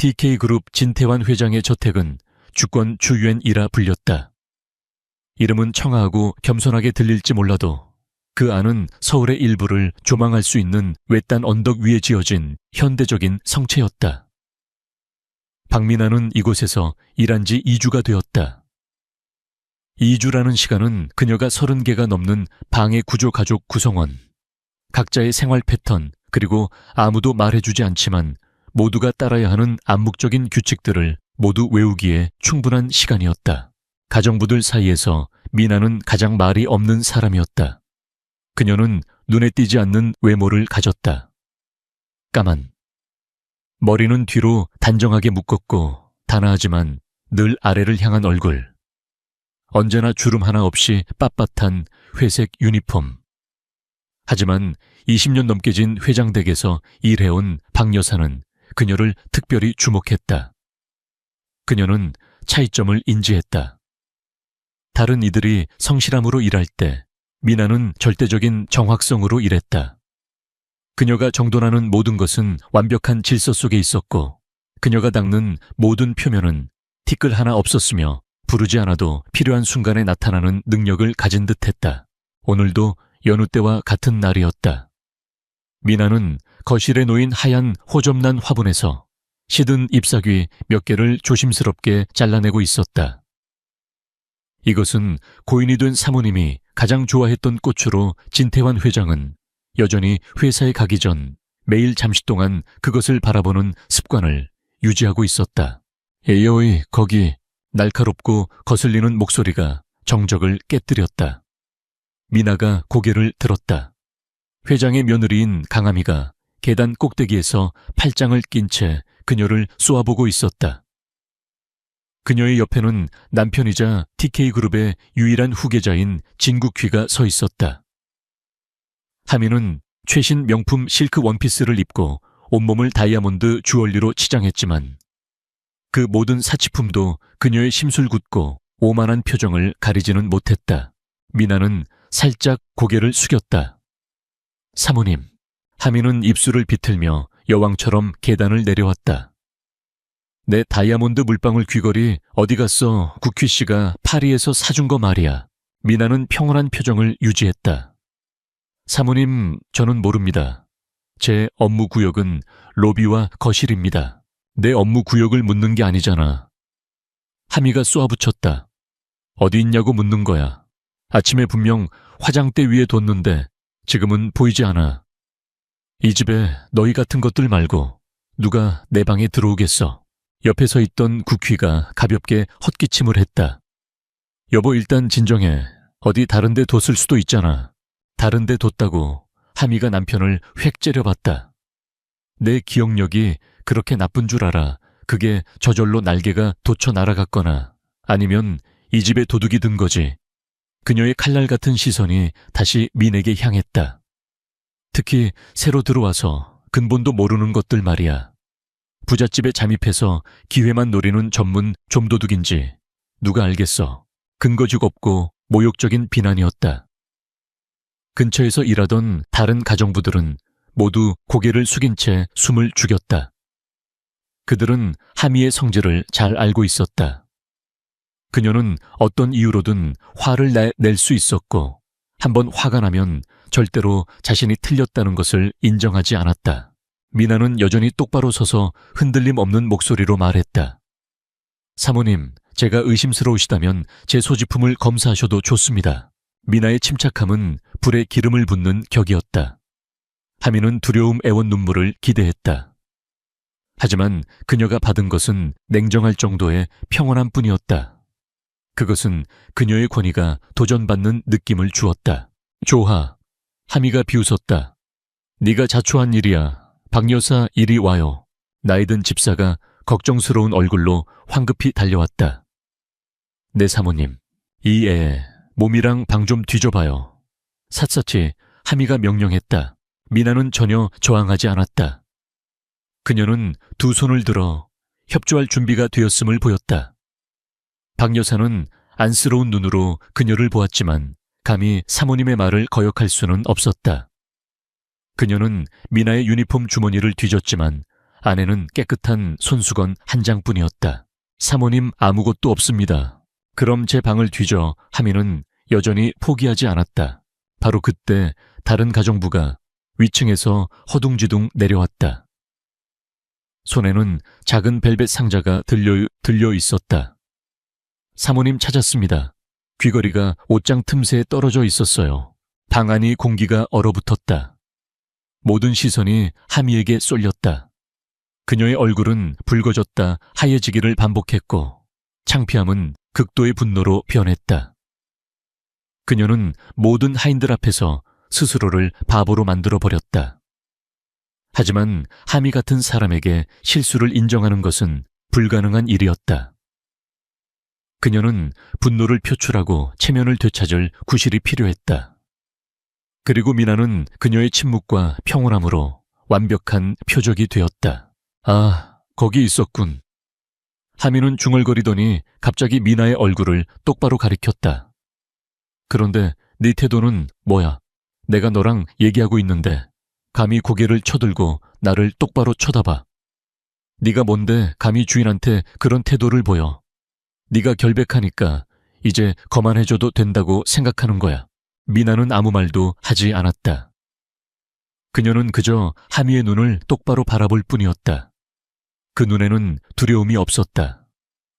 TK그룹 진태환 회장의 저택은 주권 주유엔이라 불렸다. 이름은 청아하고 겸손하게 들릴지 몰라도 그 안은 서울의 일부를 조망할 수 있는 외딴 언덕 위에 지어진 현대적인 성체였다. 박미나는 이곳에서 일한 지 2주가 되었다. 2주라는 시간은 그녀가 30개가 넘는 방해 구조 가족 구성원, 각자의 생활 패턴, 그리고 아무도 말해주지 않지만 모두가 따라야 하는 암묵적인 규칙들을 모두 외우기에 충분한 시간이었다. 가정부들 사이에서 미나는 가장 말이 없는 사람이었다. 그녀는 눈에 띄지 않는 외모를 가졌다. 까만. 머리는 뒤로 단정하게 묶었고 단아하지만 늘 아래를 향한 얼굴. 언제나 주름 하나 없이 빳빳한 회색 유니폼. 하지만 20년 넘게 진 회장댁에서 일해온 박 여사는 그녀를 특별히 주목했다. 그녀는 차이점을 인지했다. 다른 이들이 성실함으로 일할 때 미나는 절대적인 정확성으로 일했다. 그녀가 정돈하는 모든 것은 완벽한 질서 속에 있었고 그녀가 닦는 모든 표면은 티끌 하나 없었으며 부르지 않아도 필요한 순간에 나타나는 능력을 가진 듯했다. 오늘도 여느 때와 같은 날이었다. 미나는 거실에 놓인 하얀 호접난 화분에서 시든 잎사귀 몇 개를 조심스럽게 잘라내고 있었다. 이것은 고인이 된 사모님이 가장 좋아했던 꽃으로 진태환 회장은 여전히 회사에 가기 전 매일 잠시 동안 그것을 바라보는 습관을 유지하고 있었다. 에어이, 거기. 날카롭고 거슬리는 목소리가 정적을 깨뜨렸다. 미나가 고개를 들었다. 회장의 며느리인 강아미가 계단 꼭대기에서 팔짱을 낀 채 그녀를 쏘아보고 있었다. 그녀의 옆에는 남편이자 TK그룹의 유일한 후계자인 진국휘가 서 있었다. 하미는 최신 명품 실크 원피스를 입고 온몸을 다이아몬드 주얼리로 치장했지만 그 모든 사치품도 그녀의 심술궂고 오만한 표정을 가리지는 못했다. 미나는 살짝 고개를 숙였다. 사모님. 하미는 입술을 비틀며 여왕처럼 계단을 내려왔다. 내 다이아몬드 물방울 귀걸이 어디 갔어? 국휘 씨가 파리에서 사준 거 말이야. 미나는 평온한 표정을 유지했다. 사모님, 저는 모릅니다. 제 업무 구역은 로비와 거실입니다. 내 업무 구역을 묻는 게 아니잖아. 하미가 쏘아붙였다. 어디 있냐고 묻는 거야. 아침에 분명 화장대 위에 뒀는데 지금은 보이지 않아. 이 집에 너희 같은 것들 말고 누가 내 방에 들어오겠어. 옆에 서 있던 국휘가 가볍게 헛기침을 했다. 여보, 일단 진정해. 어디 다른 데 뒀을 수도 있잖아. 다른 데 뒀다고. 하미가 남편을 획 째려봤다. 내 기억력이 그렇게 나쁜 줄 알아. 그게 저절로 날개가 돋쳐 날아갔거나 아니면 이 집에 도둑이 든 거지. 그녀의 칼날 같은 시선이 다시 민에게 향했다. 특히 새로 들어와서 근본도 모르는 것들 말이야. 부잣집에 잠입해서 기회만 노리는 전문 좀도둑인지 누가 알겠어. 근거지가 없고 모욕적인 비난이었다. 근처에서 일하던 다른 가정부들은 모두 고개를 숙인 채 숨을 죽였다. 그들은 하미의 성질을 잘 알고 있었다. 그녀는 어떤 이유로든 화를 낼 수 있었고 한번 화가 나면 절대로 자신이 틀렸다는 것을 인정하지 않았다. 미나는 여전히 똑바로 서서 흔들림 없는 목소리로 말했다. 사모님, 제가 의심스러우시다면 제 소지품을 검사하셔도 좋습니다. 미나의 침착함은 불에 기름을 붓는 격이었다. 하미는 두려움 애원 눈물을 기대했다. 하지만 그녀가 받은 것은 냉정할 정도의 평온함 뿐이었다. 그것은 그녀의 권위가 도전받는 느낌을 주었다. 조하. 하미가 비웃었다. 네가 자초한 일이야. 박 여사 이리 와요. 나이든 집사가 걱정스러운 얼굴로 황급히 달려왔다. 네 사모님. 이 애 몸이랑 방 좀 뒤져봐요. 샅샅이 하미가 명령했다. 미나는 전혀 저항하지 않았다. 그녀는 두 손을 들어 협조할 준비가 되었음을 보였다. 박 여사는 안쓰러운 눈으로 그녀를 보았지만 감히 사모님의 말을 거역할 수는 없었다. 그녀는 미나의 유니폼 주머니를 뒤졌지만 안에는 깨끗한 손수건 한 장뿐이었다. 사모님 아무것도 없습니다. 그럼 제 방을 뒤져 하민은 여전히 포기하지 않았다. 바로 그때 다른 가정부가 위층에서 허둥지둥 내려왔다. 손에는 작은 벨벳 상자가 들려 있었다. 사모님 찾았습니다. 귀걸이가 옷장 틈새에 떨어져 있었어요. 방 안이 공기가 얼어붙었다. 모든 시선이 하미에게 쏠렸다. 그녀의 얼굴은 붉어졌다 하얘지기를 반복했고 창피함은 극도의 분노로 변했다. 그녀는 모든 하인들 앞에서 스스로를 바보로 만들어버렸다. 하지만 하미 같은 사람에게 실수를 인정하는 것은 불가능한 일이었다. 그녀는 분노를 표출하고 체면을 되찾을 구실이 필요했다. 그리고 미나는 그녀의 침묵과 평온함으로 완벽한 표적이 되었다. 아, 거기 있었군. 하미는 중얼거리더니 갑자기 미나의 얼굴을 똑바로 가리켰다. 그런데 네 태도는 뭐야? 내가 너랑 얘기하고 있는데 감히 고개를 쳐들고 나를 똑바로 쳐다봐. 네가 뭔데 감히 주인한테 그런 태도를 보여. 네가 결백하니까 이제 거만해줘도 된다고 생각하는 거야. 미나는 아무 말도 하지 않았다. 그녀는 그저 하미의 눈을 똑바로 바라볼 뿐이었다. 그 눈에는 두려움이 없었다.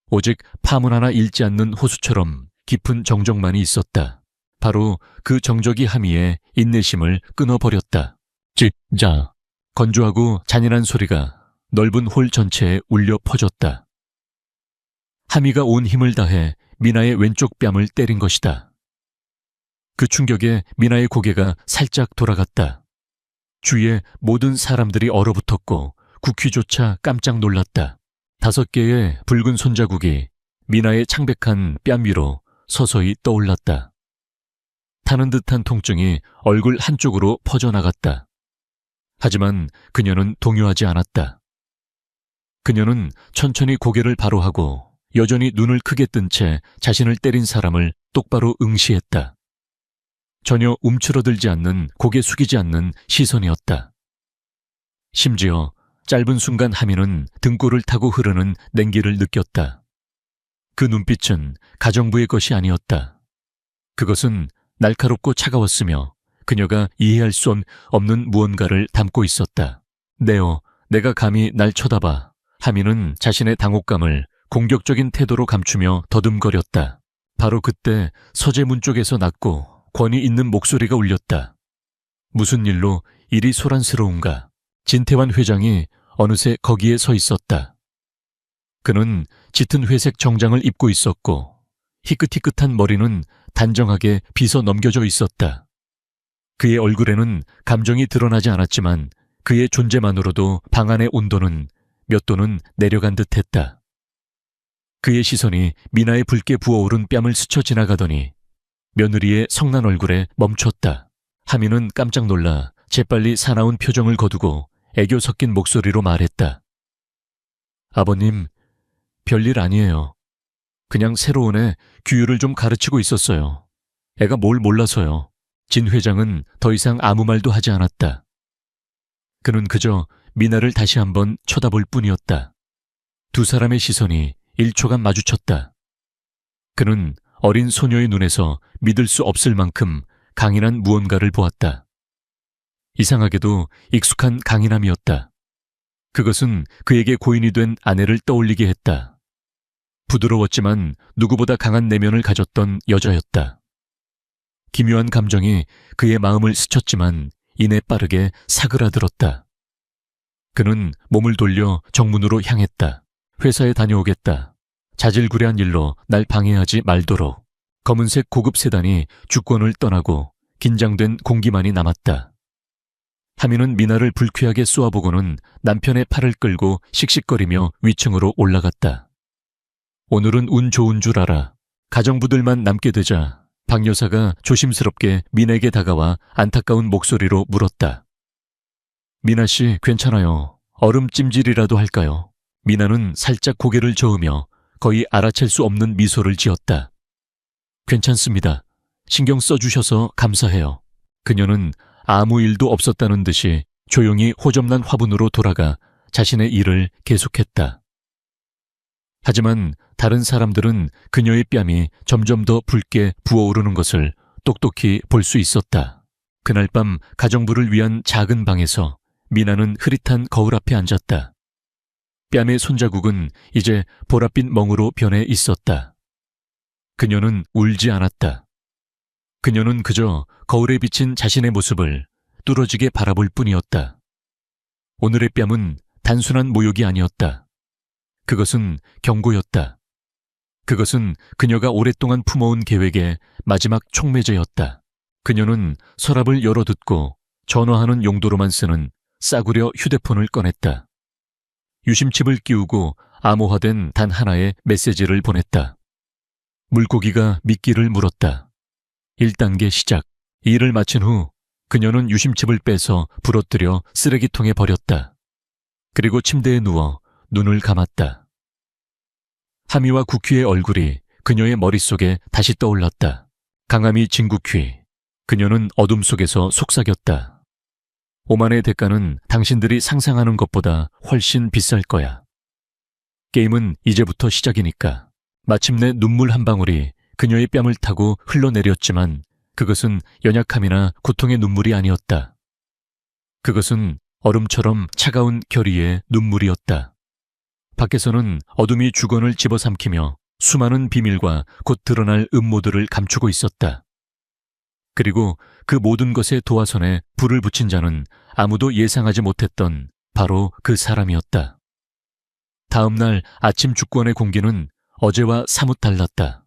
오직 파문 하나 잃지 않는 호수처럼 깊은 정적만이 있었다. 바로 그 정적이 하미의 인내심을 끊어버렸다. 자, 건조하고 잔인한 소리가 넓은 홀 전체에 울려 퍼졌다. 하미가 온 힘을 다해 미나의 왼쪽 뺨을 때린 것이다. 그 충격에 미나의 고개가 살짝 돌아갔다. 주위에 모든 사람들이 얼어붙었고 국휘조차 깜짝 놀랐다. 5개의 붉은 손자국이 미나의 창백한 뺨 위로 서서히 떠올랐다. 타는 듯한 통증이 얼굴 한쪽으로 퍼져나갔다. 하지만 그녀는 동요하지 않았다. 그녀는 천천히 고개를 바로 하고 여전히 눈을 크게 뜬 채 자신을 때린 사람을 똑바로 응시했다. 전혀 움츠러들지 않는, 고개 숙이지 않는 시선이었다. 심지어 짧은 순간 하미는 등골을 타고 흐르는 냉기를 느꼈다. 그 눈빛은 가정부의 것이 아니었다. 그것은 날카롭고 차가웠으며 그녀가 이해할 수 없는 무언가를 담고 있었다. 네오, 내가 감히 날 쳐다봐. 하미는 자신의 당혹감을 공격적인 태도로 감추며 더듬거렸다. 바로 그때 서재문 쪽에서 낮고 권위 있는 목소리가 울렸다. 무슨 일로 이리 소란스러운가? 진태환 회장이 어느새 거기에 서 있었다. 그는 짙은 회색 정장을 입고 있었고 희끗희끗한 머리는 단정하게 빗어 넘겨져 있었다. 그의 얼굴에는 감정이 드러나지 않았지만 그의 존재만으로도 방 안의 온도는 몇 도는 내려간 듯했다. 그의 시선이 미나의 붉게 부어오른 뺨을 스쳐 지나가더니 며느리의 성난 얼굴에 멈췄다. 하미는 깜짝 놀라 재빨리 사나운 표정을 거두고 애교 섞인 목소리로 말했다. 아버님, 별일 아니에요. 그냥 새로운 애 규율을 좀 가르치고 있었어요. 애가 뭘 몰라서요. 진 회장은 더 이상 아무 말도 하지 않았다. 그는 그저 미나를 다시 한번 쳐다볼 뿐이었다. 두 사람의 시선이 1초간 마주쳤다. 그는 어린 소녀의 눈에서 믿을 수 없을 만큼 강인한 무언가를 보았다. 이상하게도 익숙한 강인함이었다. 그것은 그에게 고인이 된 아내를 떠올리게 했다. 부드러웠지만 누구보다 강한 내면을 가졌던 여자였다. 기묘한 감정이 그의 마음을 스쳤지만 이내 빠르게 사그라들었다. 그는 몸을 돌려 정문으로 향했다. 회사에 다녀오겠다. 자질구레한 일로 날 방해하지 말도록. 검은색 고급 세단이 주권을 떠나고 긴장된 공기만이 남았다. 하미는 미나를 불쾌하게 쏘아보고는 남편의 팔을 끌고 씩씩거리며 위층으로 올라갔다. 오늘은 운 좋은 줄 알아. 가정부들만 남게 되자 박 여사가 조심스럽게 미나에게 다가와 안타까운 목소리로 물었다. 미나 씨 괜찮아요. 얼음 찜질이라도 할까요? 미나는 살짝 고개를 저으며 거의 알아챌 수 없는 미소를 지었다. 괜찮습니다. 신경 써주셔서 감사해요. 그녀는 아무 일도 없었다는 듯이 조용히 호접난 화분으로 돌아가 자신의 일을 계속했다. 하지만 다른 사람들은 그녀의 뺨이 점점 더 붉게 부어오르는 것을 똑똑히 볼 수 있었다. 그날 밤 가정부를 위한 작은 방에서 미나는 흐릿한 거울 앞에 앉았다. 뺨의 손자국은 이제 보랏빛 멍으로 변해 있었다. 그녀는 울지 않았다. 그녀는 그저 거울에 비친 자신의 모습을 뚫어지게 바라볼 뿐이었다. 오늘의 뺨은 단순한 모욕이 아니었다. 그것은 경고였다. 그것은 그녀가 오랫동안 품어온 계획의 마지막 촉매제였다. 그녀는 서랍을 열어듣고 전화하는 용도로만 쓰는 싸구려 휴대폰을 꺼냈다. 유심칩을 끼우고 암호화된 단 하나의 메시지를 보냈다. 물고기가 미끼를 물었다. 1단계 시작. 일을 마친 후 그녀는 유심칩을 빼서 부러뜨려 쓰레기통에 버렸다. 그리고 침대에 누워 눈을 감았다. 하미와 구퀴의 얼굴이 그녀의 머릿속에 다시 떠올랐다. 강하미 진구퀴. 그녀는 어둠 속에서 속삭였다. 오만의 대가는 당신들이 상상하는 것보다 훨씬 비쌀 거야. 게임은 이제부터 시작이니까. 마침내 눈물 한 방울이 그녀의 뺨을 타고 흘러내렸지만 그것은 연약함이나 고통의 눈물이 아니었다. 그것은 얼음처럼 차가운 결의의 눈물이었다. 밖에서는 어둠이 주권을 집어삼키며 수많은 비밀과 곧 드러날 음모들을 감추고 있었다. 그리고 그 모든 것의 도화선에 불을 붙인 자는 아무도 예상하지 못했던 바로 그 사람이었다. 다음 날 아침 주권의 공기는 어제와 사뭇 달랐다.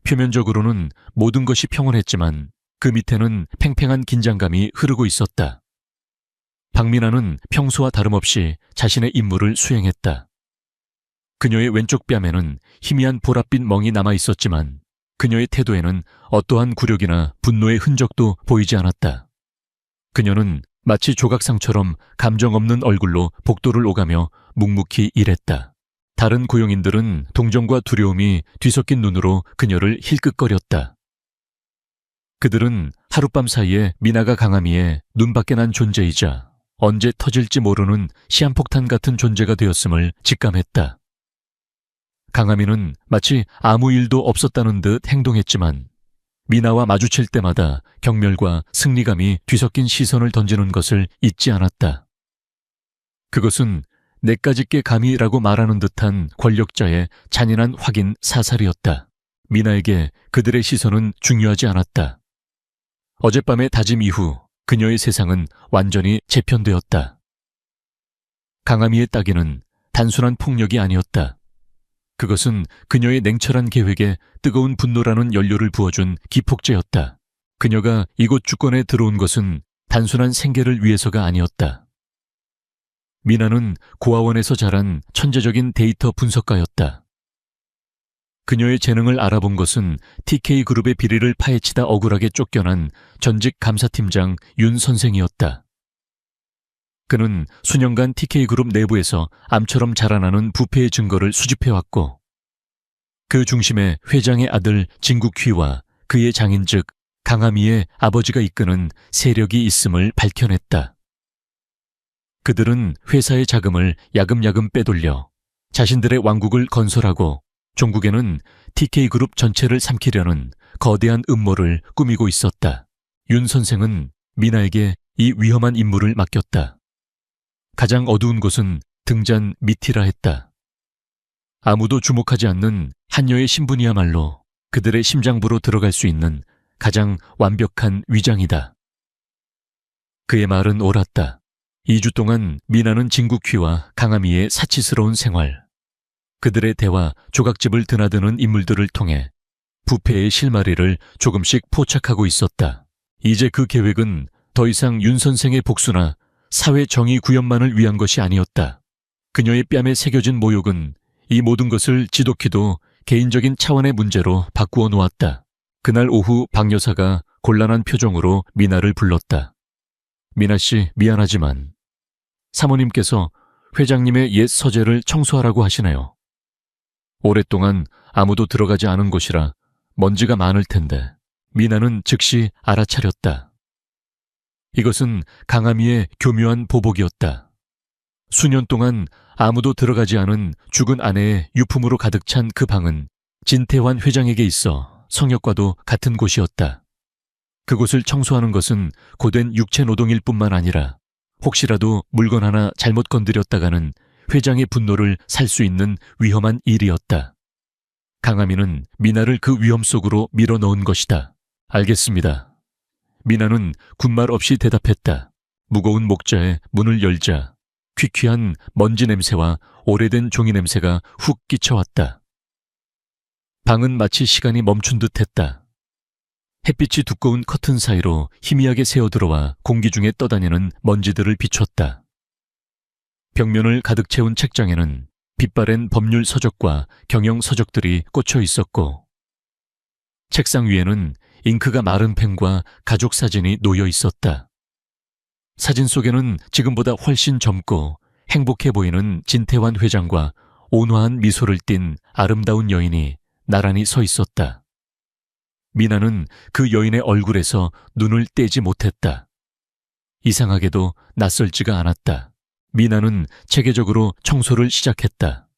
표면적으로는 모든 것이 평온했지만 그 밑에는 팽팽한 긴장감이 흐르고 있었다. 박민아는 평소와 다름없이 자신의 임무를 수행했다. 그녀의 왼쪽 뺨에는 희미한 보랏빛 멍이 남아 있었지만 그녀의 태도에는 어떠한 굴욕이나 분노의 흔적도 보이지 않았다. 그녀는 마치 조각상처럼 감정 없는 얼굴로 복도를 오가며 묵묵히 일했다. 다른 고용인들은 동정과 두려움이 뒤섞인 눈으로 그녀를 힐끗거렸다. 그들은 하룻밤 사이에 미나가 강하미의 눈밖에 난 존재이자 언제 터질지 모르는 시한폭탄 같은 존재가 되었음을 직감했다. 강하미는 마치 아무 일도 없었다는 듯 행동했지만 미나와 마주칠 때마다 경멸과 승리감이 뒤섞인 시선을 던지는 것을 잊지 않았다. 그것은 내까짓게 감히라고 말하는 듯한 권력자의 잔인한 확인 사살이었다. 미나에게 그들의 시선은 중요하지 않았다. 어젯밤의 다짐 이후 그녀의 세상은 완전히 재편되었다. 강하미의 따기는 단순한 폭력이 아니었다. 그것은 그녀의 냉철한 계획에 뜨거운 분노라는 연료를 부어준 기폭제였다. 그녀가 이곳 주권에 들어온 것은 단순한 생계를 위해서가 아니었다. 미나는 고아원에서 자란 천재적인 데이터 분석가였다. 그녀의 재능을 알아본 것은 TK그룹의 비리를 파헤치다 억울하게 쫓겨난 전직 감사팀장 윤 선생이었다. 그는 수년간 TK그룹 내부에서 암처럼 자라나는 부패의 증거를 수집해왔고 그 중심에 회장의 아들 진국휘와 그의 장인 즉 강하미의 아버지가 이끄는 세력이 있음을 밝혀냈다. 그들은 회사의 자금을 야금야금 빼돌려 자신들의 왕국을 건설하고 종국에는 TK그룹 전체를 삼키려는 거대한 음모를 꾸미고 있었다. 윤 선생은 미나에게 이 위험한 임무를 맡겼다. 가장 어두운 곳은 등잔 밑이라 했다. 아무도 주목하지 않는 한여의 신분이야말로 그들의 심장부로 들어갈 수 있는 가장 완벽한 위장이다. 그의 말은 옳았다. 2주 동안 미나는 진국휘와 강하미의 사치스러운 생활, 그들의 대화, 조각집을 드나드는 인물들을 통해 부패의 실마리를 조금씩 포착하고 있었다. 이제 그 계획은 더 이상 윤 선생의 복수나 사회 정의 구현만을 위한 것이 아니었다. 그녀의 뺨에 새겨진 모욕은 이 모든 것을 지독히도 개인적인 차원의 문제로 바꾸어 놓았다. 그날 오후 박 여사가 곤란한 표정으로 미나를 불렀다. 미나 씨, 미안하지만 사모님께서 회장님의 옛 서재를 청소하라고 하시네요. 오랫동안 아무도 들어가지 않은 곳이라 먼지가 많을 텐데. 미나는 즉시 알아차렸다. 이것은 강하미의 교묘한 보복이었다. 수년 동안 아무도 들어가지 않은 죽은 아내의 유품으로 가득 찬 그 방은 진태환 회장에게 있어 성역과도 같은 곳이었다. 그곳을 청소하는 것은 고된 육체 노동일 뿐만 아니라 혹시라도 물건 하나 잘못 건드렸다가는 회장의 분노를 살 수 있는 위험한 일이었다. 강하민은 미나를 그 위험 속으로 밀어넣은 것이다. 알겠습니다. 미나는 군말 없이 대답했다. 무거운 목자에 문을 열자 퀴퀴한 먼지 냄새와 오래된 종이 냄새가 훅 끼쳐왔다. 방은 마치 시간이 멈춘 듯 했다. 햇빛이 두꺼운 커튼 사이로 희미하게 새어들어와 공기 중에 떠다니는 먼지들을 비췄다. 벽면을 가득 채운 책장에는 빛바랜 법률 서적과 경영 서적들이 꽂혀 있었고 책상 위에는 잉크가 마른 펜과 가족 사진이 놓여 있었다. 사진 속에는 지금보다 훨씬 젊고 행복해 보이는 진태환 회장과 온화한 미소를 띤 아름다운 여인이 나란히 서 있었다. 미나는 그 여인의 얼굴에서 눈을 떼지 못했다. 이상하게도 낯설지가 않았다. 미나는 체계적으로 청소를 시작했다.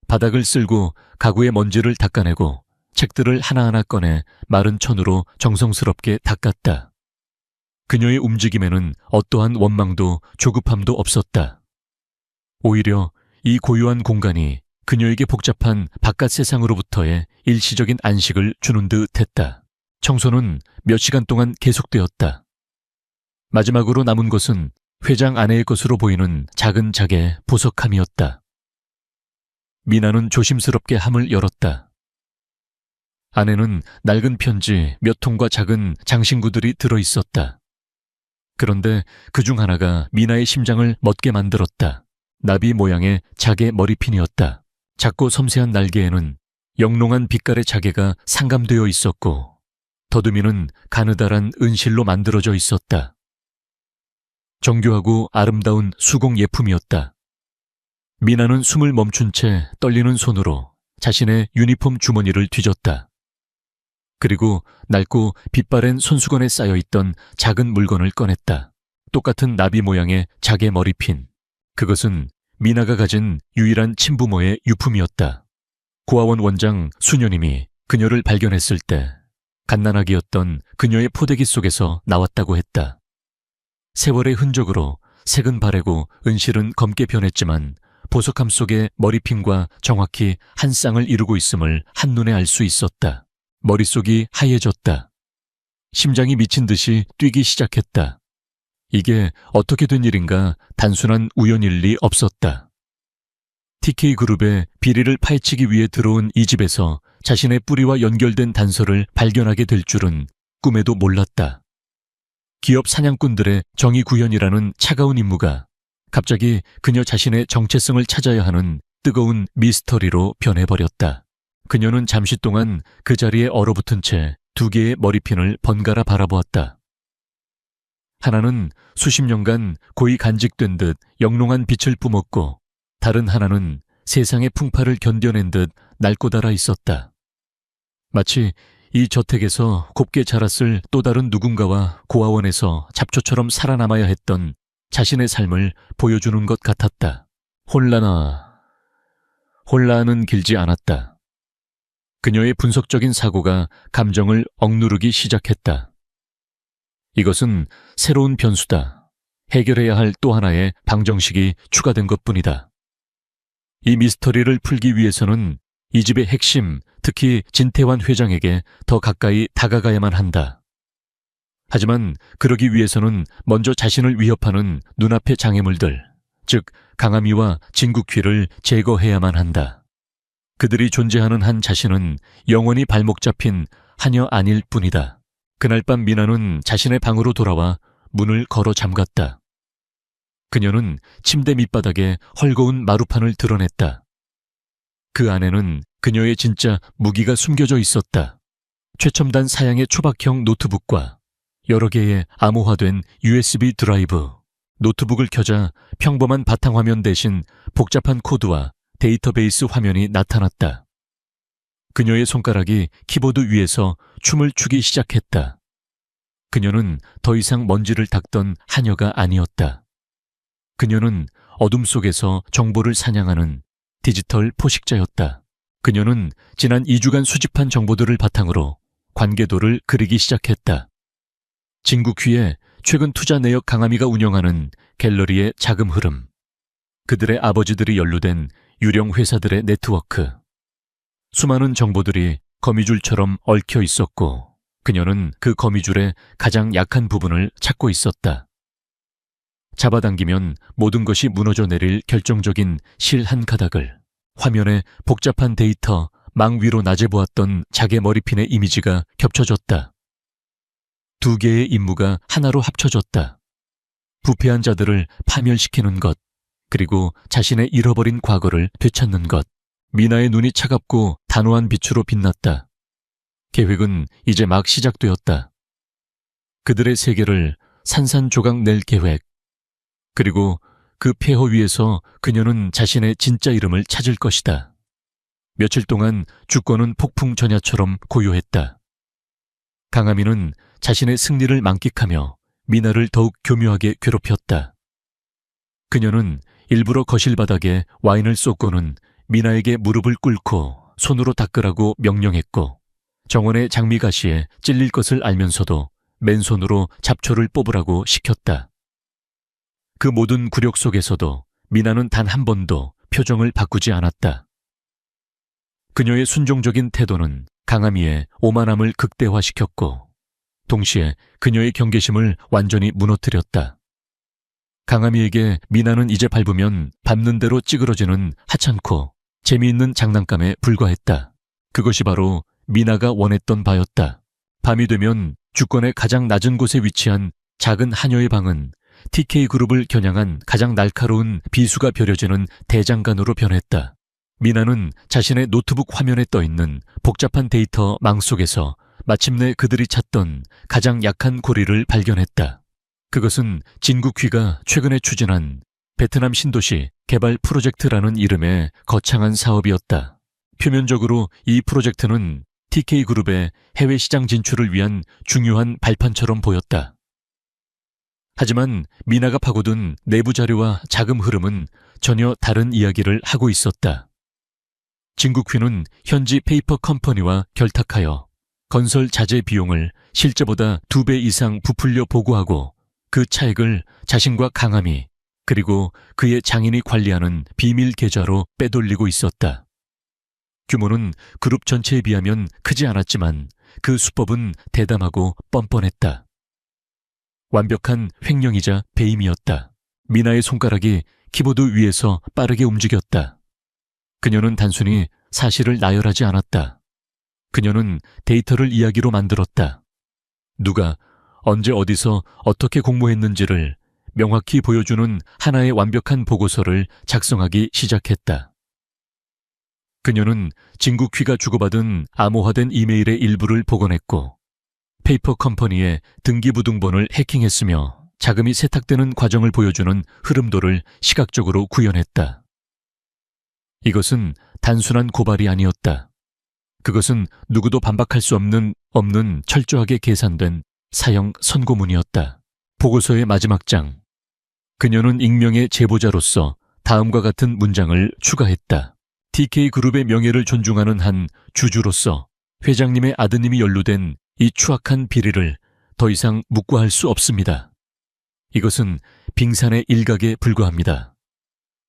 바닥을 쓸고 가구의 먼지를 닦아내고 책들을 하나하나 꺼내 마른 천으로 정성스럽게 닦았다. 그녀의 움직임에는 어떠한 원망도 조급함도 없었다. 오히려 이 고요한 공간이 그녀에게 복잡한 바깥 세상으로부터의 일시적인 안식을 주는 듯 했다. 청소는 몇 시간 동안 계속되었다. 마지막으로 남은 것은 회장 아내의 것으로 보이는 작은 작의 보석함이었다. 미나는 조심스럽게 함을 열었다. 안에는 낡은 편지 몇 통과 작은 장신구들이 들어있었다. 그런데 그중 하나가 미나의 심장을 멎게 만들었다. 나비 모양의 작의 머리핀이었다. 작고 섬세한 날개에는 영롱한 빛깔의 자개가 상감되어 있었고 더듬이는 가느다란 은실로 만들어져 있었다. 정교하고 아름다운 수공 예품이었다. 미나는 숨을 멈춘 채 떨리는 손으로 자신의 유니폼 주머니를 뒤졌다. 그리고 낡고 빛바랜 손수건에 쌓여있던 작은 물건을 꺼냈다. 똑같은 나비 모양의 자개 머리핀. 그것은 미나가 가진 유일한 친부모의 유품이었다. 고아원 원장 수녀님이 그녀를 발견했을 때 갓난아기였던 그녀의 포대기 속에서 나왔다고 했다. 세월의 흔적으로 색은 바래고 은실은 검게 변했지만 보석함 속의 머리핀과 정확히 한 쌍을 이루고 있음을 한눈에 알 수 있었다. 머릿속이 하얘졌다. 심장이 미친 듯이 뛰기 시작했다. 이게 어떻게 된 일인가 단순한 우연일 리 없었다. TK그룹의 비리를 파헤치기 위해 들어온 이 집에서 자신의 뿌리와 연결된 단서를 발견하게 될 줄은 꿈에도 몰랐다. 기업 사냥꾼들의 정의구현이라는 차가운 임무가 갑자기 그녀 자신의 정체성을 찾아야 하는 뜨거운 미스터리로 변해버렸다. 그녀는 잠시 동안 그 자리에 얼어붙은 채 두 개의 머리핀을 번갈아 바라보았다. 하나는 수십 년간 고이 간직된 듯 영롱한 빛을 뿜었고 다른 하나는 세상의 풍파를 견뎌낸 듯 낡고 닳아 있었다. 마치 이 저택에서 곱게 자랐을 또 다른 누군가와 고아원에서 잡초처럼 살아남아야 했던 자신의 삶을 보여주는 것 같았다. 혼란은 길지 않았다. 그녀의 분석적인 사고가 감정을 억누르기 시작했다. 이것은 새로운 변수다. 해결해야 할 또 하나의 방정식이 추가된 것뿐이다. 이 미스터리를 풀기 위해서는 이 집의 핵심, 특히 진태환 회장에게 더 가까이 다가가야만 한다. 하지만 그러기 위해서는 먼저 자신을 위협하는 눈앞의 장애물들, 즉 강아미와 진국휘를 제거해야만 한다. 그들이 존재하는 한 자신은 영원히 발목 잡힌 하녀 아닐 뿐이다. 그날 밤 미나는 자신의 방으로 돌아와 문을 걸어 잠갔다. 그녀는 침대 밑바닥에 헐거운 마루판을 드러냈다. 그 안에는 그녀의 진짜 무기가 숨겨져 있었다. 최첨단 사양의 초박형 노트북과 여러 개의 암호화된 USB 드라이브, 노트북을 켜자 평범한 바탕화면 대신 복잡한 코드와 데이터베이스 화면이 나타났다. 그녀의 손가락이 키보드 위에서 춤을 추기 시작했다. 그녀는 더 이상 먼지를 닦던 하녀가 아니었다. 그녀는 어둠 속에서 정보를 사냥하는 디지털 포식자였다. 그녀는 지난 2주간 수집한 정보들을 바탕으로 관계도를 그리기 시작했다. 진국휘에 최근 투자 내역 강아미가 운영하는 갤러리의 자금 흐름, 그들의 아버지들이 연루된 유령 회사들의 네트워크, 수많은 정보들이 거미줄처럼 얽혀 있었고 그녀는 그 거미줄의 가장 약한 부분을 찾고 있었다. 잡아당기면 모든 것이 무너져 내릴 결정적인 실 한 가닥을 화면에 복잡한 데이터 망 위로 낮에 보았던 자개 머리핀의 이미지가 겹쳐졌다. 두 개의 임무가 하나로 합쳐졌다. 부패한 자들을 파멸시키는 것, 그리고 자신의 잃어버린 과거를 되찾는 것. 미나의 눈이 차갑고 단호한 빛으로 빛났다. 계획은 이제 막 시작되었다. 그들의 세계를 산산조각 낼 계획. 그리고 그 폐허 위에서 그녀는 자신의 진짜 이름을 찾을 것이다. 며칠 동안 주권은 폭풍 전야처럼 고요했다. 강아미는 자신의 승리를 만끽하며 미나를 더욱 교묘하게 괴롭혔다. 그녀는 일부러 거실 바닥에 와인을 쏟고는 미나에게 무릎을 꿇고 손으로 닦으라고 명령했고 정원의 장미가시에 찔릴 것을 알면서도 맨손으로 잡초를 뽑으라고 시켰다. 그 모든 굴욕 속에서도 미나는 단 한 번도 표정을 바꾸지 않았다. 그녀의 순종적인 태도는 강아미의 오만함을 극대화시켰고 동시에 그녀의 경계심을 완전히 무너뜨렸다. 강아미에게 미나는 이제 밟으면 밟는 대로 찌그러지는 하찮고 재미있는 장난감에 불과했다. 그것이 바로 미나가 원했던 바였다. 밤이 되면 주권의 가장 낮은 곳에 위치한 작은 하녀의 방은 TK그룹을 겨냥한 가장 날카로운 비수가 벼려지는 대장간으로 변했다. 미나는 자신의 노트북 화면에 떠있는 복잡한 데이터 망 속에서 마침내 그들이 찾던 가장 약한 고리를 발견했다. 그것은 진국휘가 최근에 추진한 베트남 신도시 개발 프로젝트라는 이름의 거창한 사업이었다. 표면적으로 이 프로젝트는 TK그룹의 해외 시장 진출을 위한 중요한 발판처럼 보였다. 하지만 미나가 파고든 내부 자료와 자금 흐름은 전혀 다른 이야기를 하고 있었다. 진국휘는 현지 페이퍼 컴퍼니와 결탁하여 건설 자재 비용을 실제보다 2배 이상 부풀려 보고하고 그 차액을 자신과 강아미 그리고 그의 장인이 관리하는 비밀 계좌로 빼돌리고 있었다. 규모는 그룹 전체에 비하면 크지 않았지만 그 수법은 대담하고 뻔뻔했다. 완벽한 횡령이자 배임이었다. 미나의 손가락이 키보드 위에서 빠르게 움직였다. 그녀는 단순히 사실을 나열하지 않았다. 그녀는 데이터를 이야기로 만들었다. 누가 언제 어디서 어떻게 공모했는지를 명확히 보여주는 하나의 완벽한 보고서를 작성하기 시작했다. 그녀는 진국휘가 주고받은 암호화된 이메일의 일부를 복원했고 페이퍼 컴퍼니의 등기부등본을 해킹했으며 자금이 세탁되는 과정을 보여주는 흐름도를 시각적으로 구현했다. 이것은 단순한 고발이 아니었다. 그것은 누구도 반박할 수 없는 철저하게 계산된 사형 선고문이었다. 보고서의 마지막 장. 그녀는 익명의 제보자로서 다음과 같은 문장을 추가했다. TK그룹의 명예를 존중하는 한 주주로서 회장님의 아드님이 연루된 이 추악한 비리를 더 이상 묵과할 수 없습니다. 이것은 빙산의 일각에 불과합니다.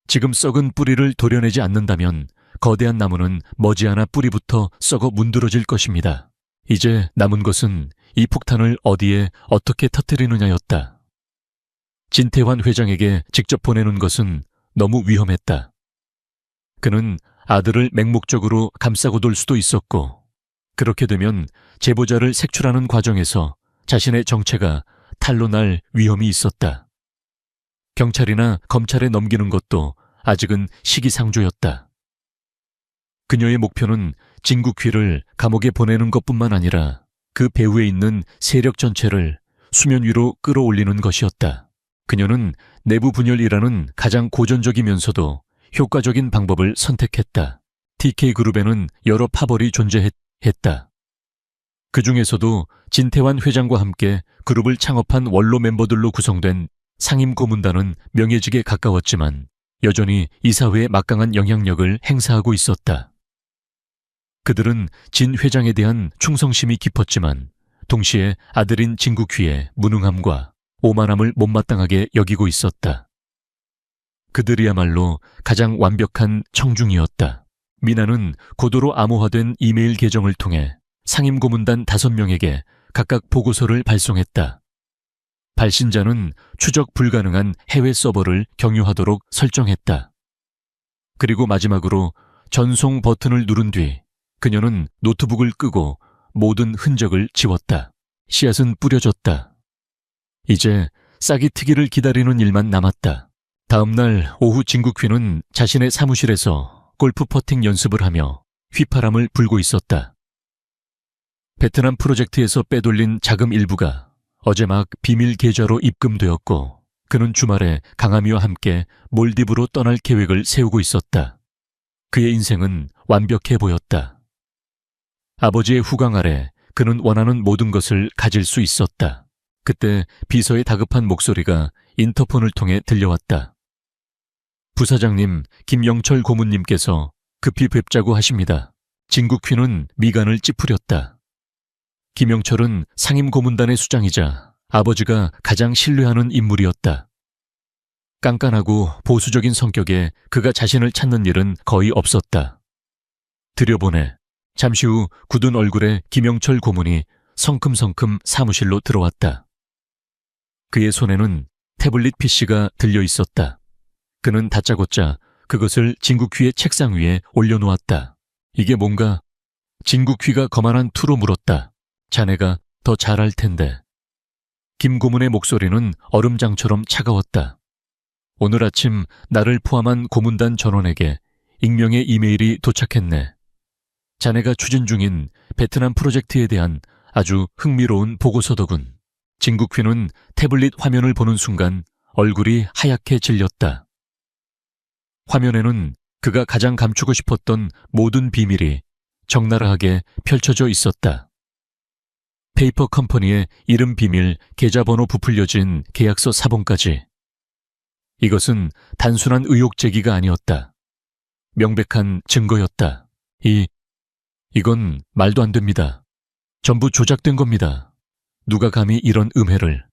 지금 썩은 뿌리를 도려내지 않는다면 거대한 나무는 머지않아 뿌리부터 썩어 문드러질 것입니다. 이제 남은 것은 이 폭탄을 어디에 어떻게 터뜨리느냐였다. 진태환 회장에게 직접 보내는 것은 너무 위험했다. 그는 아들을 맹목적으로 감싸고 돌 수도 있었고 그렇게 되면 제보자를 색출하는 과정에서 자신의 정체가 탄로 날 위험이 있었다. 경찰이나 검찰에 넘기는 것도 아직은 시기상조였다. 그녀의 목표는 진국휘를 감옥에 보내는 것뿐만 아니라 그 배후에 있는 세력 전체를 수면 위로 끌어올리는 것이었다. 그녀는 내부 분열이라는 가장 고전적이면서도 효과적인 방법을 선택했다. TK그룹에는 여러 파벌이 존재했다. 그 중에서도 진태환 회장과 함께 그룹을 창업한 원로 멤버들로 구성된 상임 고문단은 명예직에 가까웠지만 여전히 이사회의 막강한 영향력을 행사하고 있었다. 그들은 진 회장에 대한 충성심이 깊었지만 동시에 아들인 진국휘의 무능함과 오만함을 못마땅하게 여기고 있었다. 그들이야말로 가장 완벽한 청중이었다. 미나는 고도로 암호화된 이메일 계정을 통해 상임 고문단 5명에게 각각 보고서를 발송했다. 발신자는 추적 불가능한 해외 서버를 경유하도록 설정했다. 그리고 마지막으로 전송 버튼을 누른 뒤 그녀는 노트북을 끄고 모든 흔적을 지웠다. 씨앗은 뿌려졌다. 이제 싹이 트기를 기다리는 일만 남았다. 다음날 오후 진국휘는 자신의 사무실에서 골프 퍼팅 연습을 하며 휘파람을 불고 있었다. 베트남 프로젝트에서 빼돌린 자금 일부가 어제 막 비밀 계좌로 입금되었고 그는 주말에 강아미와 함께 몰디브로 떠날 계획을 세우고 있었다. 그의 인생은 완벽해 보였다. 아버지의 후광 아래 그는 원하는 모든 것을 가질 수 있었다. 그때 비서의 다급한 목소리가 인터폰을 통해 들려왔다. 부사장님, 김영철 고문님께서 급히 뵙자고 하십니다. 진국휘는 미간을 찌푸렸다. 김영철은 상임 고문단의 수장이자 아버지가 가장 신뢰하는 인물이었다. 깐깐하고 보수적인 성격에 그가 자신을 찾는 일은 거의 없었다. 들여보내. 잠시 후 굳은 얼굴에 김영철 고문이 성큼성큼 사무실로 들어왔다. 그의 손에는 태블릿 PC가 들려 있었다. 그는 다짜고짜 그것을 진국휘의 책상 위에 올려놓았다. 이게 뭔가? 진국휘가 거만한 투로 물었다. 자네가 더 잘할 텐데. 김 고문의 목소리는 얼음장처럼 차가웠다. 오늘 아침 나를 포함한 고문단 전원에게 익명의 이메일이 도착했네. 자네가 추진 중인 베트남 프로젝트에 대한 아주 흥미로운 보고서더군. 진국휘는 태블릿 화면을 보는 순간 얼굴이 하얗게 질렸다. 화면에는 그가 가장 감추고 싶었던 모든 비밀이 적나라하게 펼쳐져 있었다. 페이퍼 컴퍼니의 이름 비밀, 계좌번호 부풀려진 계약서 사본까지. 이것은 단순한 의혹 제기가 아니었다. 명백한 증거였다. 이건 말도 안 됩니다. 전부 조작된 겁니다. 누가 감히 이런 음해를.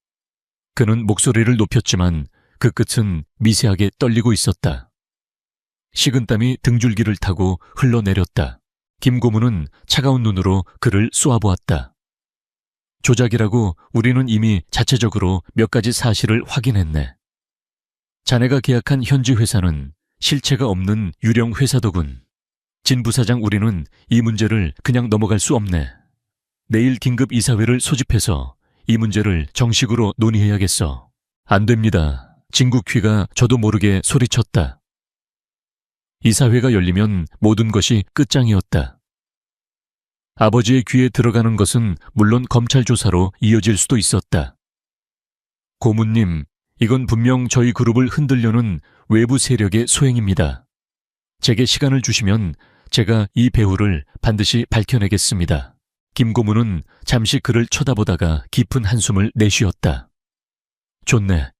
그는 목소리를 높였지만 그 끝은 미세하게 떨리고 있었다. 식은땀이 등줄기를 타고 흘러내렸다. 김 고문은 차가운 눈으로 그를 쏘아보았다. 조작이라고 우리는 이미 자체적으로 몇 가지 사실을 확인했네. 자네가 계약한 현지 회사는 실체가 없는 유령 회사더군. 진 부사장, 우리는 이 문제를 그냥 넘어갈 수 없네. 내일 긴급 이사회를 소집해서 이 문제를 정식으로 논의해야겠어. 안 됩니다. 진국휘가 저도 모르게 소리쳤다. 이사회가 열리면 모든 것이 끝장이었다. 아버지의 귀에 들어가는 것은 물론 검찰 조사로 이어질 수도 있었다. 고문님, 이건 분명 저희 그룹을 흔들려는 외부 세력의 소행입니다. 제게 시간을 주시면 제가 이 배후를 반드시 밝혀내겠습니다. 김 고문은 잠시 그를 쳐다보다가 깊은 한숨을 내쉬었다. 좋네.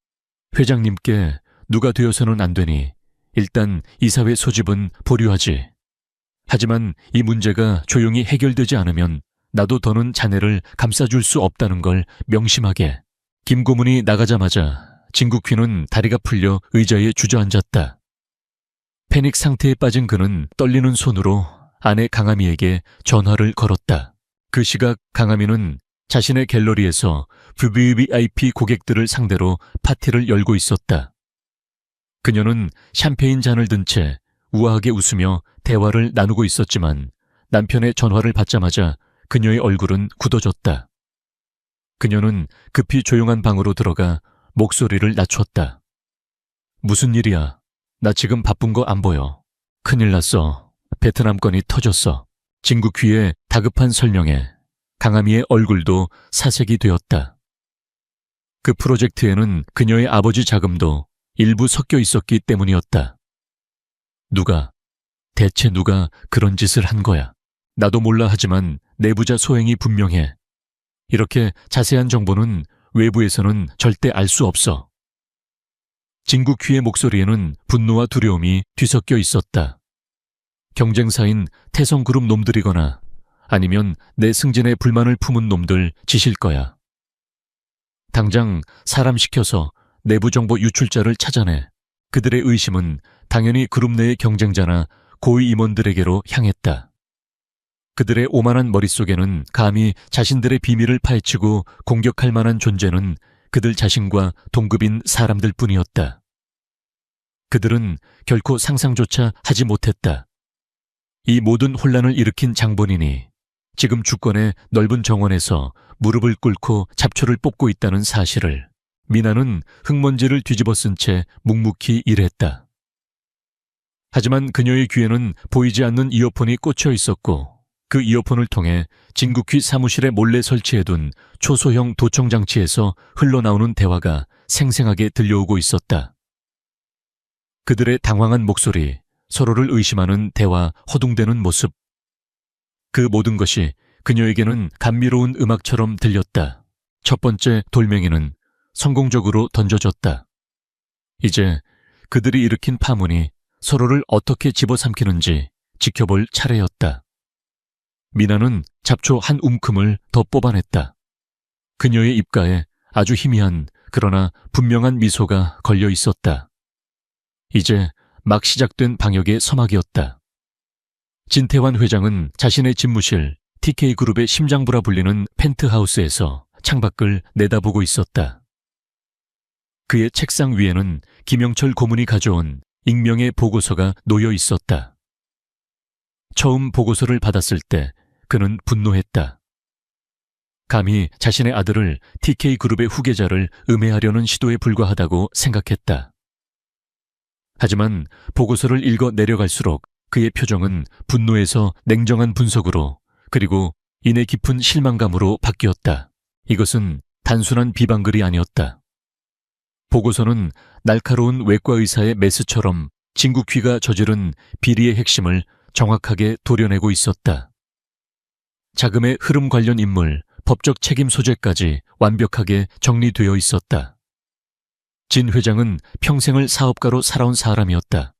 회장님께 누가 되어서는 안 되니 일단 이사회 소집은 보류하지. 하지만 이 문제가 조용히 해결되지 않으면 나도 더는 자네를 감싸줄 수 없다는 걸 명심하게. 김 고문이 나가자마자 진국휘는 다리가 풀려 의자에 주저앉았다. 패닉 상태에 빠진 그는 떨리는 손으로 아내 강아미에게 전화를 걸었다. 그 시각 강아미는 자신의 갤러리에서 VVIP 고객들을 상대로 파티를 열고 있었다. 그녀는 샴페인 잔을 든 채 우아하게 웃으며 대화를 나누고 있었지만 남편의 전화를 받자마자 그녀의 얼굴은 굳어졌다. 그녀는 급히 조용한 방으로 들어가 목소리를 낮췄다. 무슨 일이야? 나 지금 바쁜 거 안 보여. 큰일 났어. 베트남 건이 터졌어. 진국휘의 다급한 설명에 강아미의 얼굴도 사색이 되었다. 그 프로젝트에는 그녀의 아버지 자금도 일부 섞여 있었기 때문이었다. 대체 누가 그런 짓을 한 거야? 나도 몰라. 하지만 내부자 소행이 분명해. 이렇게 자세한 정보는 외부에서는 절대 알 수 없어. 진국휘의 목소리에는 분노와 두려움이 뒤섞여 있었다. 경쟁사인 태성그룹 놈들이거나 아니면 내 승진에 불만을 품은 놈들 짓일 거야. 당장 사람 시켜서 내부 정보 유출자를 찾아내 그들의 의심은 당연히 그룹 내의 경쟁자나 고위 임원들에게로 향했다. 그들의 오만한 머릿속에는 감히 자신들의 비밀을 파헤치고 공격할 만한 존재는 그들 자신과 동급인 사람들 뿐이었다. 그들은 결코 상상조차 하지 못했다. 이 모든 혼란을 일으킨 장본인이 지금 주권의 넓은 정원에서 무릎을 꿇고 잡초를 뽑고 있다는 사실을 미나는 흙먼지를 뒤집어 쓴 채 묵묵히 일했다. 하지만 그녀의 귀에는 보이지 않는 이어폰이 꽂혀 있었고 그 이어폰을 통해 진국휘 사무실에 몰래 설치해둔 초소형 도청 장치에서 흘러나오는 대화가 생생하게 들려오고 있었다. 그들의 당황한 목소리, 서로를 의심하는 대화, 허둥대는 모습. 그 모든 것이 그녀에게는 감미로운 음악처럼 들렸다. 첫 번째 돌멩이는 성공적으로 던져졌다. 이제 그들이 일으킨 파문이 서로를 어떻게 집어삼키는지 지켜볼 차례였다. 미나는 잡초 한 움큼을 더 뽑아냈다. 그녀의 입가에 아주 희미한 그러나 분명한 미소가 걸려 있었다. 이제 막 시작된 방역의 서막이었다. 진태환 회장은 자신의 집무실 TK그룹의 심장부라 불리는 펜트하우스에서 창밖을 내다보고 있었다. 그의 책상 위에는 김영철 고문이 가져온 익명의 보고서가 놓여 있었다. 처음 보고서를 받았을 때 그는 분노했다. 감히 자신의 아들을 TK그룹의 후계자를 음해하려는 시도에 불과하다고 생각했다. 하지만 보고서를 읽어 내려갈수록 그의 표정은 분노에서 냉정한 분석으로 그리고 이내 깊은 실망감으로 바뀌었다. 이것은 단순한 비방글이 아니었다. 보고서는 날카로운 외과 의사의 메스처럼 진국휘가 저지른 비리의 핵심을 정확하게 도려내고 있었다. 자금의 흐름 관련 인물, 법적 책임 소재까지 완벽하게 정리되어 있었다. 진 회장은 평생을 사업가로 살아온 사람이었다.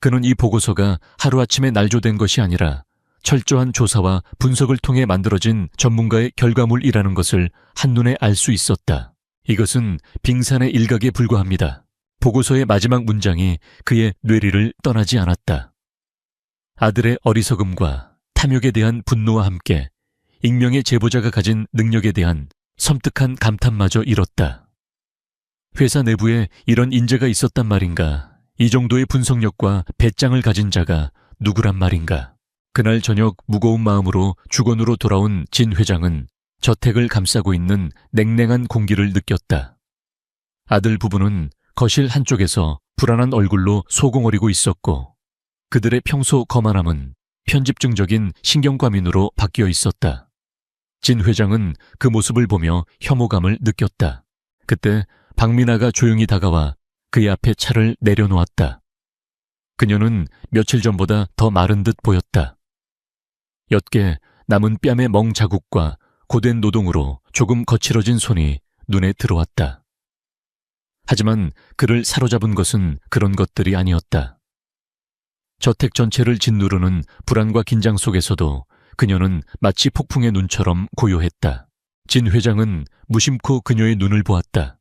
그는 이 보고서가 하루아침에 날조된 것이 아니라 철저한 조사와 분석을 통해 만들어진 전문가의 결과물이라는 것을 한눈에 알 수 있었다. 이것은 빙산의 일각에 불과합니다. 보고서의 마지막 문장이 그의 뇌리를 떠나지 않았다. 아들의 어리석음과 탐욕에 대한 분노와 함께 익명의 제보자가 가진 능력에 대한 섬뜩한 감탄마저 일었다. 회사 내부에 이런 인재가 있었단 말인가? 이 정도의 분석력과 배짱을 가진 자가 누구란 말인가? 그날 저녁 무거운 마음으로 주거으로 돌아온 진 회장은 저택을 감싸고 있는 냉랭한 공기를 느꼈다. 아들 부부는 거실 한쪽에서 불안한 얼굴로 소공어리고 있었고 그들의 평소 거만함은 편집증적인 신경과민으로 바뀌어 있었다. 진 회장은 그 모습을 보며 혐오감을 느꼈다. 그때 박미나가 조용히 다가와 그의 앞에 차를 내려놓았다. 그녀는 며칠 전보다 더 마른 듯 보였다. 옅게 남은 뺨의 멍 자국과 고된 노동으로 조금 거칠어진 손이 눈에 들어왔다. 하지만 그를 사로잡은 것은 그런 것들이 아니었다. 저택 전체를 짓누르는 불안과 긴장 속에서도 그녀는 마치 폭풍의 눈처럼 고요했다. 진 회장은 무심코 그녀의 눈을 보았다.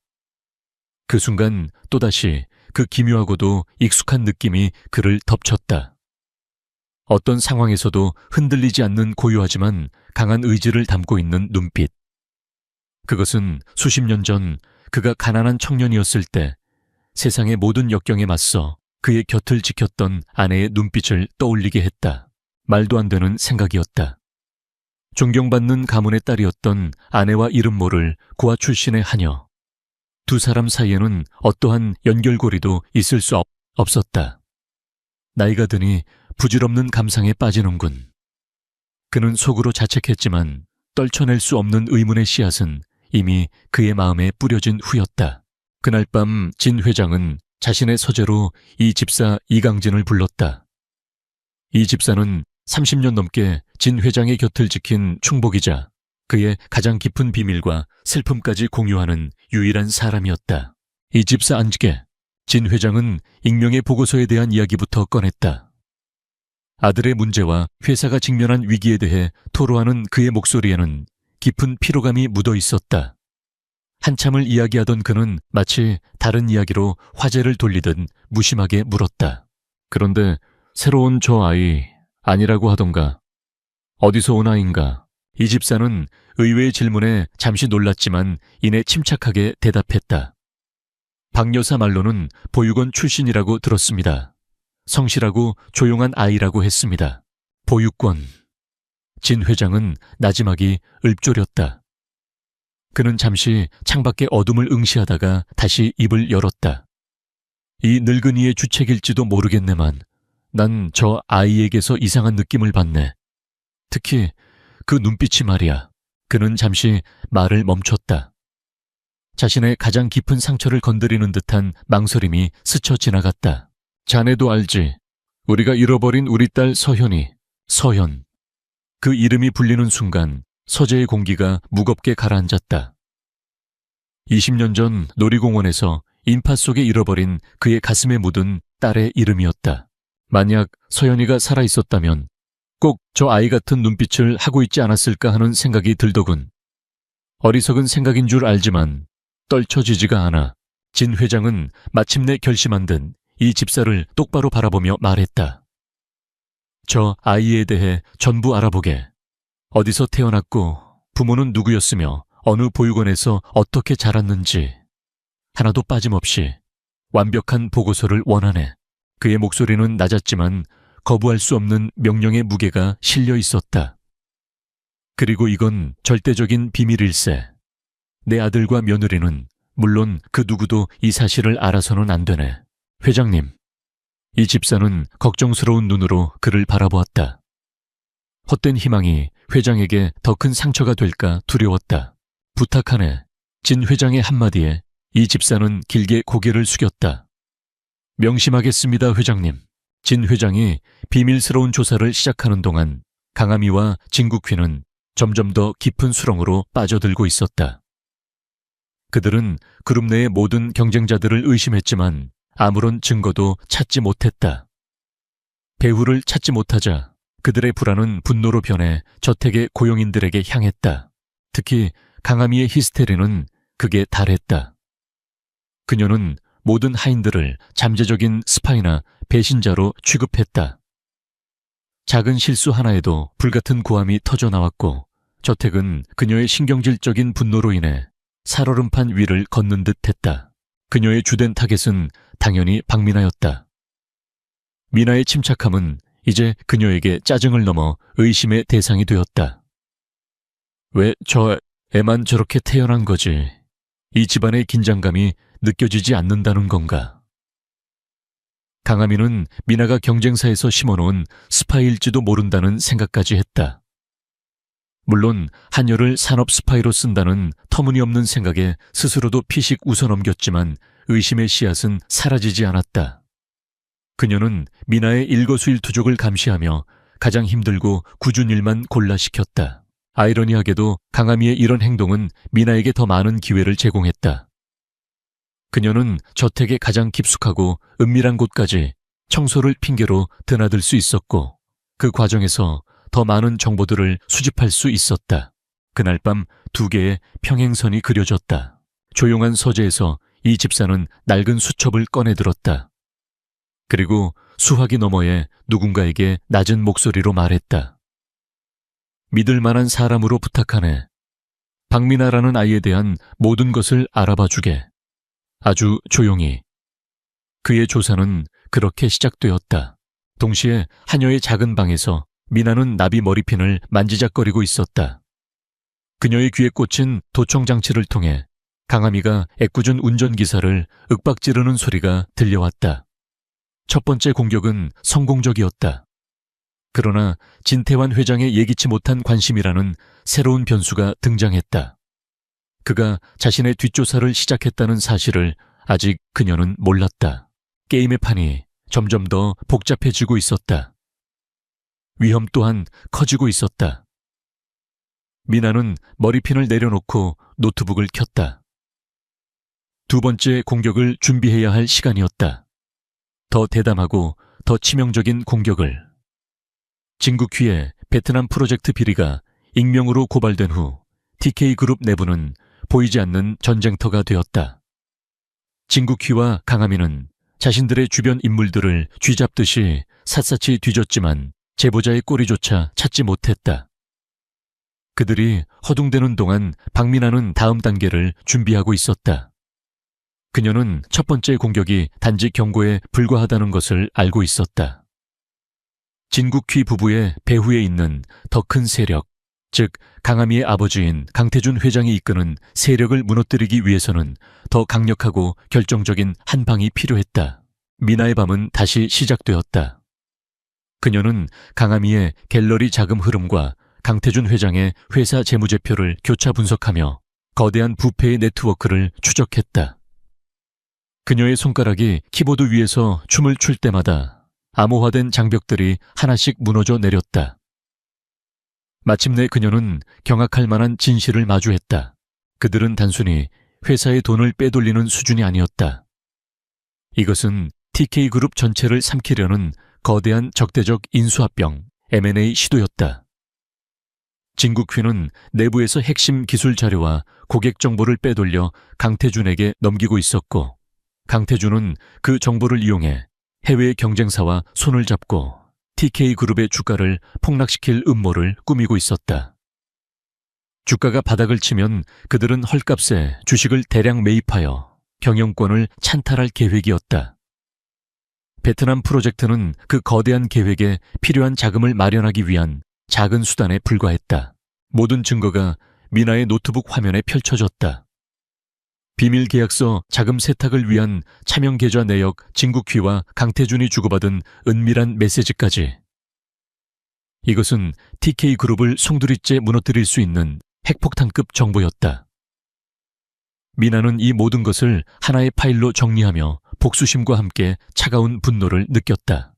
그 순간 또다시 그 기묘하고도 익숙한 느낌이 그를 덮쳤다. 어떤 상황에서도 흔들리지 않는 고요하지만 강한 의지를 담고 있는 눈빛. 그것은 수십 년 전 그가 가난한 청년이었을 때 세상의 모든 역경에 맞서 그의 곁을 지켰던 아내의 눈빛을 떠올리게 했다. 말도 안 되는 생각이었다. 존경받는 가문의 딸이었던 아내와 이름 모를 고아 출신의 하녀. 두 사람 사이에는 어떠한 연결고리도 있을 수 없었다. 나이가 드니 부질없는 감상에 빠지는군. 그는 속으로 자책했지만 떨쳐낼 수 없는 의문의 씨앗은 이미 그의 마음에 뿌려진 후였다. 그날 밤 진 회장은 자신의 서재로 이 집사 이강진을 불렀다. 이 집사는 30년 넘게 진 회장의 곁을 지킨 충복이자 그의 가장 깊은 비밀과 슬픔까지 공유하는 유일한 사람이었다. 이 집사 안지게 진 회장은 익명의 보고서에 대한 이야기부터 꺼냈다. 아들의 문제와 회사가 직면한 위기에 대해 토로하는 그의 목소리에는 깊은 피로감이 묻어 있었다. 한참을 이야기하던 그는 마치 다른 이야기로 화제를 돌리듯 무심하게 물었다. 그런데 새로운 저 아이 아니라고 하던가? 어디서 온 아인가? 이 집사는 의외의 질문에 잠시 놀랐지만 이내 침착하게 대답했다. 박 여사 말로는 보육원 출신이라고 들었습니다. 성실하고 조용한 아이라고 했습니다. 보육원. 진 회장은 나지막이 읊조렸다. 그는 잠시 창밖의 어둠을 응시하다가 다시 입을 열었다. 이 늙은이의 주책일지도 모르겠네만 난 저 아이에게서 이상한 느낌을 받네. 특히 그 눈빛이 말이야. 그는 잠시 말을 멈췄다. 자신의 가장 깊은 상처를 건드리는 듯한 망설임이 스쳐 지나갔다. 자네도 알지. 우리가 잃어버린 우리 딸 서현이. 서현. 그 이름이 불리는 순간 서재의 공기가 무겁게 가라앉았다. 20년 전 놀이공원에서 인파 속에 잃어버린 그의 가슴에 묻은 딸의 이름이었다. 만약 서현이가 살아있었다면 꼭 저 아이 같은 눈빛을 하고 있지 않았을까 하는 생각이 들더군. 어리석은 생각인 줄 알지만 떨쳐지지가 않아. 진 회장은 마침내 결심한 듯 이 집사를 똑바로 바라보며 말했다. 저 아이에 대해 전부 알아보게. 어디서 태어났고 부모는 누구였으며 어느 보육원에서 어떻게 자랐는지 하나도 빠짐없이 완벽한 보고서를 원하네. 그의 목소리는 낮았지만 거부할 수 없는 명령의 무게가 실려 있었다. 그리고 이건 절대적인 비밀일세. 내 아들과 며느리는 물론 그 누구도 이 사실을 알아서는 안 되네. 회장님. 이 집사는 걱정스러운 눈으로 그를 바라보았다. 헛된 희망이 회장에게 더 큰 상처가 될까 두려웠다. 부탁하네. 진 회장의 한마디에 이 집사는 길게 고개를 숙였다. 명심하겠습니다, 회장님. 진 회장이 비밀스러운 조사를 시작하는 동안 강아미와 진국휘는 점점 더 깊은 수렁으로 빠져들고 있었다. 그들은 그룹 내의 모든 경쟁자들을 의심했지만 아무런 증거도 찾지 못했다. 배후를 찾지 못하자 그들의 불안은 분노로 변해 저택의 고용인들에게 향했다. 특히 강아미의 히스테리는 극에 달했다. 그녀는 모든 하인들을 잠재적인 스파이나 배신자로 취급했다. 작은 실수 하나에도 불같은 고함이 터져나왔고 저택은 그녀의 신경질적인 분노로 인해 살얼음판 위를 걷는 듯 했다. 그녀의 주된 타겟은 당연히 박미나였다. 미나의 침착함은 이제 그녀에게 짜증을 넘어 의심의 대상이 되었다. 왜 저 애만 저렇게 태어난 거지? 이 집안의 긴장감이 느껴지지 않는다는 건가? 강아미는 미나가 경쟁사에서 심어놓은 스파이일지도 모른다는 생각까지 했다. 물론 한여를 산업 스파이로 쓴다는 터무니없는 생각에 스스로도 피식 웃어넘겼지만 의심의 씨앗은 사라지지 않았다. 그녀는 미나의 일거수일투족을 감시하며 가장 힘들고 굳은 일만 골라 시켰다. 아이러니하게도 강아미의 이런 행동은 미나에게 더 많은 기회를 제공했다. 그녀는 저택의 가장 깊숙하고 은밀한 곳까지 청소를 핑계로 드나들 수 있었고 그 과정에서 더 많은 정보들을 수집할 수 있었다. 그날 밤 2개의 평행선이 그려졌다. 조용한 서재에서 이 집사는 낡은 수첩을 꺼내들었다. 그리고 수화기 너머에 누군가에게 낮은 목소리로 말했다. 믿을 만한 사람으로 부탁하네. 박미나라는 아이에 대한 모든 것을 알아봐 주게. 아주 조용히. 그의 조사는 그렇게 시작되었다. 동시에 하녀의 작은 방에서 미나는 나비 머리핀을 만지작거리고 있었다. 그녀의 귀에 꽂힌 도청장치를 통해 강아미가 애꿎은 운전기사를 윽박지르는 소리가 들려왔다. 첫 번째 공격은 성공적이었다. 그러나 진태환 회장의 예기치 못한 관심이라는 새로운 변수가 등장했다. 그가 자신의 뒷조사를 시작했다는 사실을 아직 그녀는 몰랐다. 게임의 판이 점점 더 복잡해지고 있었다. 위험 또한 커지고 있었다. 미나는 머리핀을 내려놓고 노트북을 켰다. 두 번째 공격을 준비해야 할 시간이었다. 더 대담하고 더 치명적인 공격을. 진국휘의 베트남 프로젝트 비리가 익명으로 고발된 후 TK그룹 내부는 보이지 않는 전쟁터가 되었다. 진국휘와 강하민은 자신들의 주변 인물들을 쥐잡듯이 샅샅이 뒤졌지만 제보자의 꼬리조차 찾지 못했다. 그들이 허둥대는 동안 박민아는 다음 단계를 준비하고 있었다. 그녀는 첫 번째 공격이 단지 경고에 불과하다는 것을 알고 있었다. 진국휘 부부의 배후에 있는 더 큰 세력, 즉 강하미의 아버지인 강태준 회장이 이끄는 세력을 무너뜨리기 위해서는 더 강력하고 결정적인 한 방이 필요했다. 미나의 밤은 다시 시작되었다. 그녀는 강하미의 갤러리 자금 흐름과 강태준 회장의 회사 재무제표를 교차 분석하며 거대한 부패의 네트워크를 추적했다. 그녀의 손가락이 키보드 위에서 춤을 출 때마다 암호화된 장벽들이 하나씩 무너져 내렸다. 마침내 그녀는 경악할 만한 진실을 마주했다. 그들은 단순히 회사의 돈을 빼돌리는 수준이 아니었다. 이것은 TK그룹 전체를 삼키려는 거대한 적대적 인수합병, M&A 시도였다. 진국휘는 내부에서 핵심 기술 자료와 고객 정보를 빼돌려 강태준에게 넘기고 있었고, 강태준은 그 정보를 이용해 해외 경쟁사와 손을 잡고 TK그룹의 주가를 폭락시킬 음모를 꾸미고 있었다. 주가가 바닥을 치면 그들은 헐값에 주식을 대량 매입하여 경영권을 찬탈할 계획이었다. 베트남 프로젝트는 그 거대한 계획에 필요한 자금을 마련하기 위한 작은 수단에 불과했다. 모든 증거가 미나의 노트북 화면에 펼쳐졌다. 비밀 계약서 자금 세탁을 위한 차명 계좌 내역 진국휘와 강태준이 주고받은 은밀한 메시지까지. 이것은 TK그룹을 송두리째 무너뜨릴 수 있는 핵폭탄급 정보였다. 미나는 이 모든 것을 하나의 파일로 정리하며 복수심과 함께 차가운 분노를 느꼈다.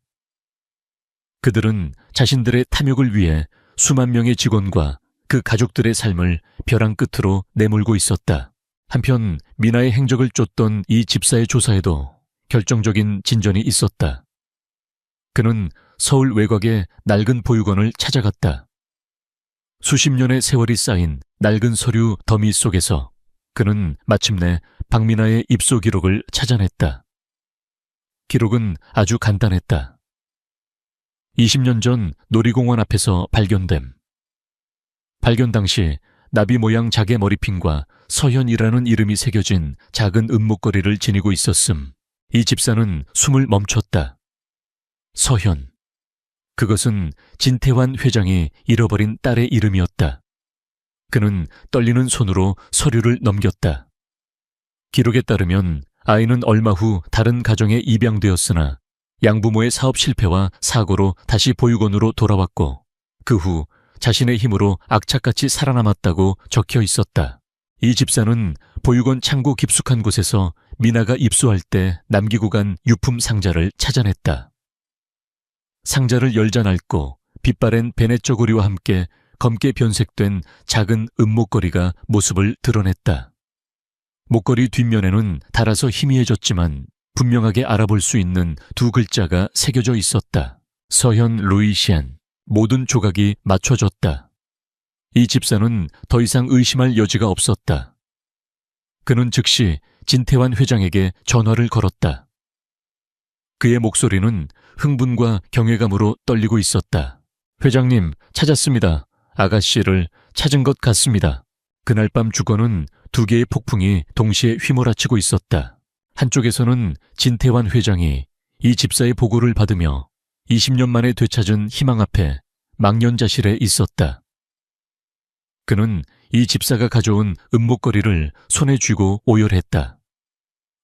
그들은 자신들의 탐욕을 위해 수만 명의 직원과 그 가족들의 삶을 벼랑 끝으로 내몰고 있었다. 한편 미나의 행적을 쫓던 이 집사의 조사에도 결정적인 진전이 있었다. 그는 서울 외곽의 낡은 보육원을 찾아갔다. 수십 년의 세월이 쌓인 낡은 서류 더미 속에서 그는 마침내 박미나의 입소 기록을 찾아냈다. 기록은 아주 간단했다. 20년 전 놀이공원 앞에서 발견됨. 발견 당시 나비 모양 자개 머리핀과 서현이라는 이름이 새겨진 작은 은목걸이를 지니고 있었음. 이 집사는 숨을 멈췄다. 서현. 그것은 진태환 회장이 잃어버린 딸의 이름이었다. 그는 떨리는 손으로 서류를 넘겼다. 기록에 따르면 아이는 얼마 후 다른 가정에 입양되었으나 양부모의 사업 실패와 사고로 다시 보육원으로 돌아왔고 그 후 자신의 힘으로 악착같이 살아남았다고 적혀 있었다. 이 집사는 보육원 창고 깊숙한 곳에서 미나가 입소할 때 남기고 간 유품 상자를 찾아냈다. 상자를 열자 낡고 빛바랜 베넷 저고리와 함께 검게 변색된 작은 은목걸이가 모습을 드러냈다. 목걸이 뒷면에는 닳아서 희미해졌지만 분명하게 알아볼 수 있는 두 글자가 새겨져 있었다. 서현 루이시안. 모든 조각이 맞춰졌다. 이 집사는 더 이상 의심할 여지가 없었다. 그는 즉시 진태환 회장에게 전화를 걸었다. 그의 목소리는 흥분과 경외감으로 떨리고 있었다. 회장님, 찾았습니다. 아가씨를 찾은 것 같습니다. 그날 밤 주거는 두 개의 폭풍이 동시에 휘몰아치고 있었다. 한쪽에서는 진태환 회장이 이 집사의 보고를 받으며 20년 만에 되찾은 희망 앞에 망연자실해 있었다. 그는 이 집사가 가져온 은목걸이를 손에 쥐고 오열했다.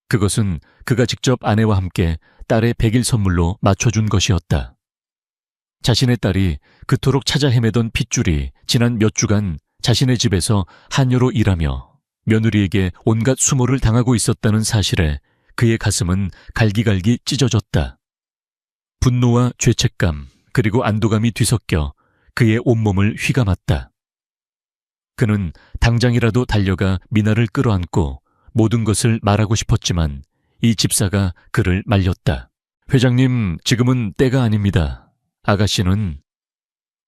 그것은 그가 직접 아내와 함께 딸의 100일 선물로 맞춰준 것이었다. 자신의 딸이 그토록 찾아 헤매던 핏줄이 지난 몇 주간 자신의 집에서 한여로 일하며 며느리에게 온갖 수모를 당하고 있었다는 사실에 그의 가슴은 갈기갈기 찢어졌다. 분노와 죄책감 그리고 안도감이 뒤섞여 그의 온몸을 휘감았다. 그는 당장이라도 달려가 미나를 끌어안고 모든 것을 말하고 싶었지만 이 집사가 그를 말렸다. 회장님, 지금은 때가 아닙니다. 아가씨는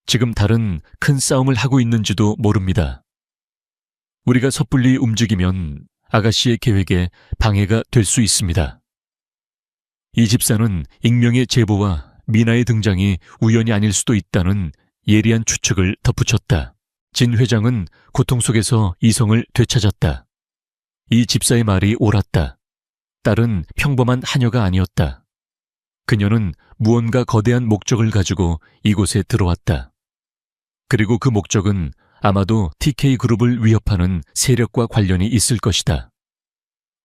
지금 다른 큰 싸움을 하고 있는지도 모릅니다. 우리가 섣불리 움직이면 아가씨의 계획에 방해가 될 수 있습니다. 이 집사는 익명의 제보와 미나의 등장이 우연이 아닐 수도 있다는 예리한 추측을 덧붙였다. 진 회장은 고통 속에서 이성을 되찾았다. 이 집사의 말이 옳았다. 딸은 평범한 하녀가 아니었다. 그녀는 무언가 거대한 목적을 가지고 이곳에 들어왔다. 그리고 그 목적은 아마도 TK그룹을 위협하는 세력과 관련이 있을 것이다.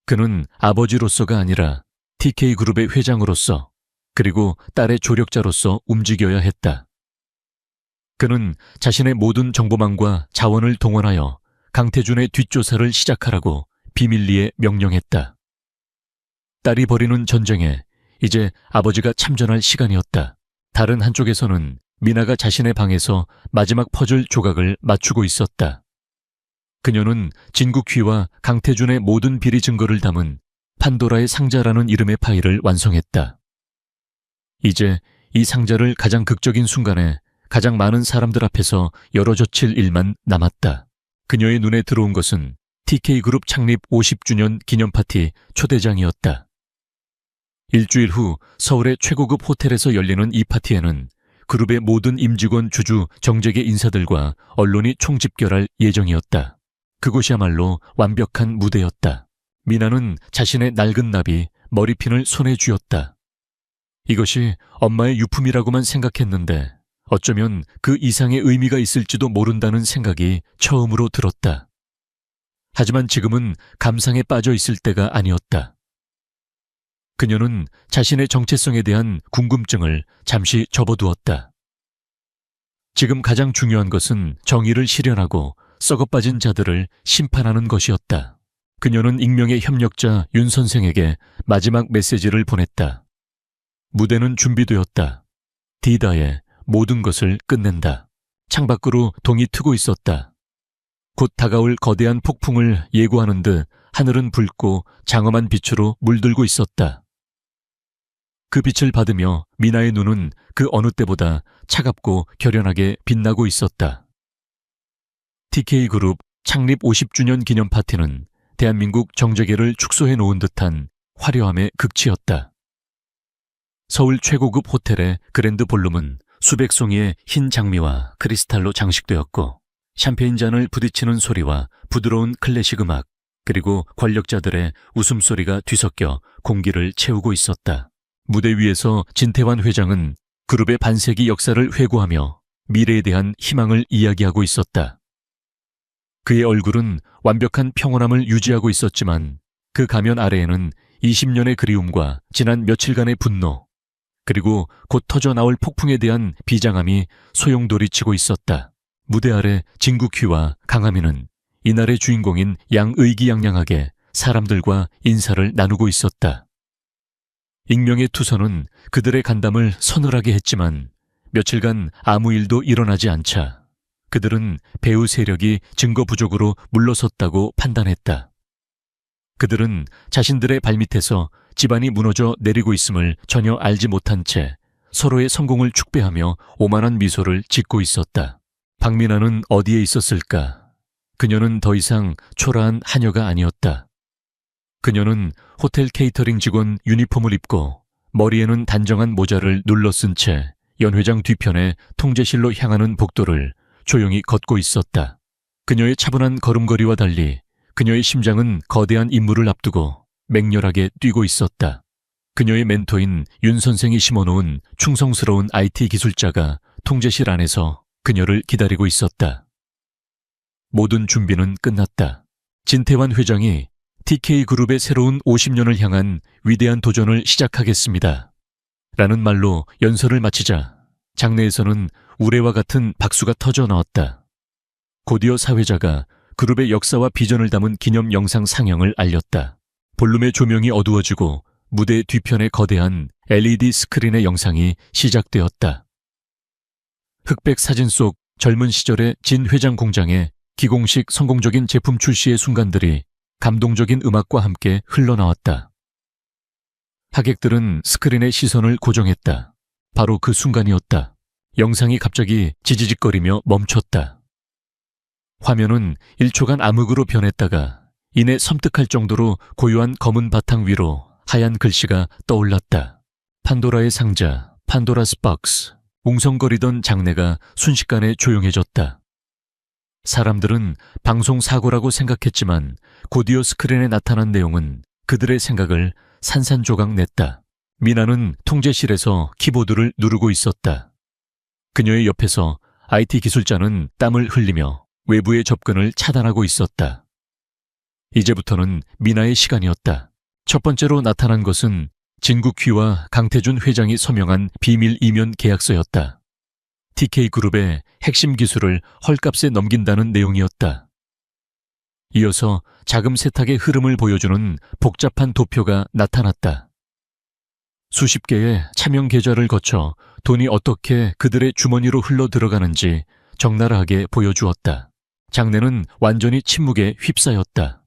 그는 아버지로서가 아니라 TK그룹의 회장으로서 그리고 딸의 조력자로서 움직여야 했다. 그는 자신의 모든 정보망과 자원을 동원하여 강태준의 뒷조사를 시작하라고 비밀리에 명령했다. 딸이 벌이는 전쟁에 이제 아버지가 참전할 시간이었다. 다른 한쪽에서는 미나가 자신의 방에서 마지막 퍼즐 조각을 맞추고 있었다. 그녀는 진국휘와 강태준의 모든 비리 증거를 담은 판도라의 상자라는 이름의 파일을 완성했다. 이제 이 상자를 가장 극적인 순간에 가장 많은 사람들 앞에서 열어젖힐 일만 남았다. 그녀의 눈에 들어온 것은 TK그룹 창립 50주년 기념파티 초대장이었다. 일주일 후 서울의 최고급 호텔에서 열리는 이 파티에는 그룹의 모든 임직원 주주 정재계 인사들과 언론이 총집결할 예정이었다. 그곳이야말로 완벽한 무대였다. 미나는 자신의 낡은 나비, 머리핀을 손에 쥐었다. 이것이 엄마의 유품이라고만 생각했는데 어쩌면 그 이상의 의미가 있을지도 모른다는 생각이 처음으로 들었다. 하지만 지금은 감상에 빠져 있을 때가 아니었다. 그녀는 자신의 정체성에 대한 궁금증을 잠시 접어두었다. 지금 가장 중요한 것은 정의를 실현하고 썩어빠진 자들을 심판하는 것이었다. 그녀는 익명의 협력자 윤 선생에게 마지막 메시지를 보냈다. 무대는 준비되었다. 디다의 모든 것을 끝낸다. 창밖으로 동이 트고 있었다. 곧 다가올 거대한 폭풍을 예고하는 듯 하늘은 붉고 장엄한 빛으로 물들고 있었다. 그 빛을 받으며 미나의 눈은 그 어느 때보다 차갑고 결연하게 빛나고 있었다. TK그룹 창립 50주년 기념 파티는 대한민국 정재계를 축소해 놓은 듯한 화려함의 극치였다. 서울 최고급 호텔의 그랜드 볼룸은 수백 송이의 흰 장미와 크리스탈로 장식되었고 샴페인 잔을 부딪히는 소리와 부드러운 클래식 음악 그리고 권력자들의 웃음소리가 뒤섞여 공기를 채우고 있었다. 무대 위에서 진태환 회장은 그룹의 반세기 역사를 회고하며 미래에 대한 희망을 이야기하고 있었다. 그의 얼굴은 완벽한 평온함을 유지하고 있었지만 그 가면 아래에는 20년의 그리움과 지난 며칠간의 분노 그리고 곧 터져나올 폭풍에 대한 비장함이 소용돌이치고 있었다. 무대 아래 진국휘와 강하민은 이날의 주인공인 양의기양양하게 사람들과 인사를 나누고 있었다. 익명의 투서는 그들의 간담을 서늘하게 했지만 며칠간 아무 일도 일어나지 않자 그들은 배후 세력이 증거 부족으로 물러섰다고 판단했다. 그들은 자신들의 발밑에서 집안이 무너져 내리고 있음을 전혀 알지 못한 채 서로의 성공을 축배하며 오만한 미소를 짓고 있었다. 박미나는 어디에 있었을까? 그녀는 더 이상 초라한 하녀가 아니었다. 그녀는 호텔 케이터링 직원 유니폼을 입고 머리에는 단정한 모자를 눌러 쓴 채 연회장 뒤편에 통제실로 향하는 복도를 조용히 걷고 있었다. 그녀의 차분한 걸음걸이와 달리 그녀의 심장은 거대한 임무를 앞두고 맹렬하게 뛰고 있었다. 그녀의 멘토인 윤 선생이 심어놓은 충성스러운 IT 기술자가 통제실 안에서 그녀를 기다리고 있었다. 모든 준비는 끝났다. 진태환 회장이 TK그룹의 새로운 50년을 향한 위대한 도전을 시작하겠습니다. 라는 말로 연설을 마치자 장내에서는 우레와 같은 박수가 터져 나왔다. 곧이어 사회자가 그룹의 역사와 비전을 담은 기념 영상 상영을 알렸다. 볼륨의 조명이 어두워지고 무대 뒤편의 거대한 LED 스크린의 영상이 시작되었다. 흑백 사진 속 젊은 시절의 진 회장 공장에 기공식 성공적인 제품 출시의 순간들이 감동적인 음악과 함께 흘러나왔다. 하객들은 스크린에 시선을 고정했다. 바로 그 순간이었다. 영상이 갑자기 지지직거리며 멈췄다. 화면은 1초간 암흑으로 변했다가 이내 섬뜩할 정도로 고요한 검은 바탕 위로 하얀 글씨가 떠올랐다. 판도라의 상자, 판도라스 박스. 웅성거리던 장내가 순식간에 조용해졌다. 사람들은 방송 사고라고 생각했지만 곧이어 스크린에 나타난 내용은 그들의 생각을 산산조각 냈다. 미나는 통제실에서 키보드를 누르고 있었다. 그녀의 옆에서 IT 기술자는 땀을 흘리며 외부의 접근을 차단하고 있었다. 이제부터는 미나의 시간이었다. 첫 번째로 나타난 것은 진국휘와 강태준 회장이 서명한 비밀 이면 계약서였다. TK그룹의 핵심 기술을 헐값에 넘긴다는 내용이었다. 이어서 자금 세탁의 흐름을 보여주는 복잡한 도표가 나타났다. 수십 개의 차명 계좌를 거쳐 돈이 어떻게 그들의 주머니로 흘러 들어가는지 적나라하게 보여주었다. 장내는 완전히 침묵에 휩싸였다.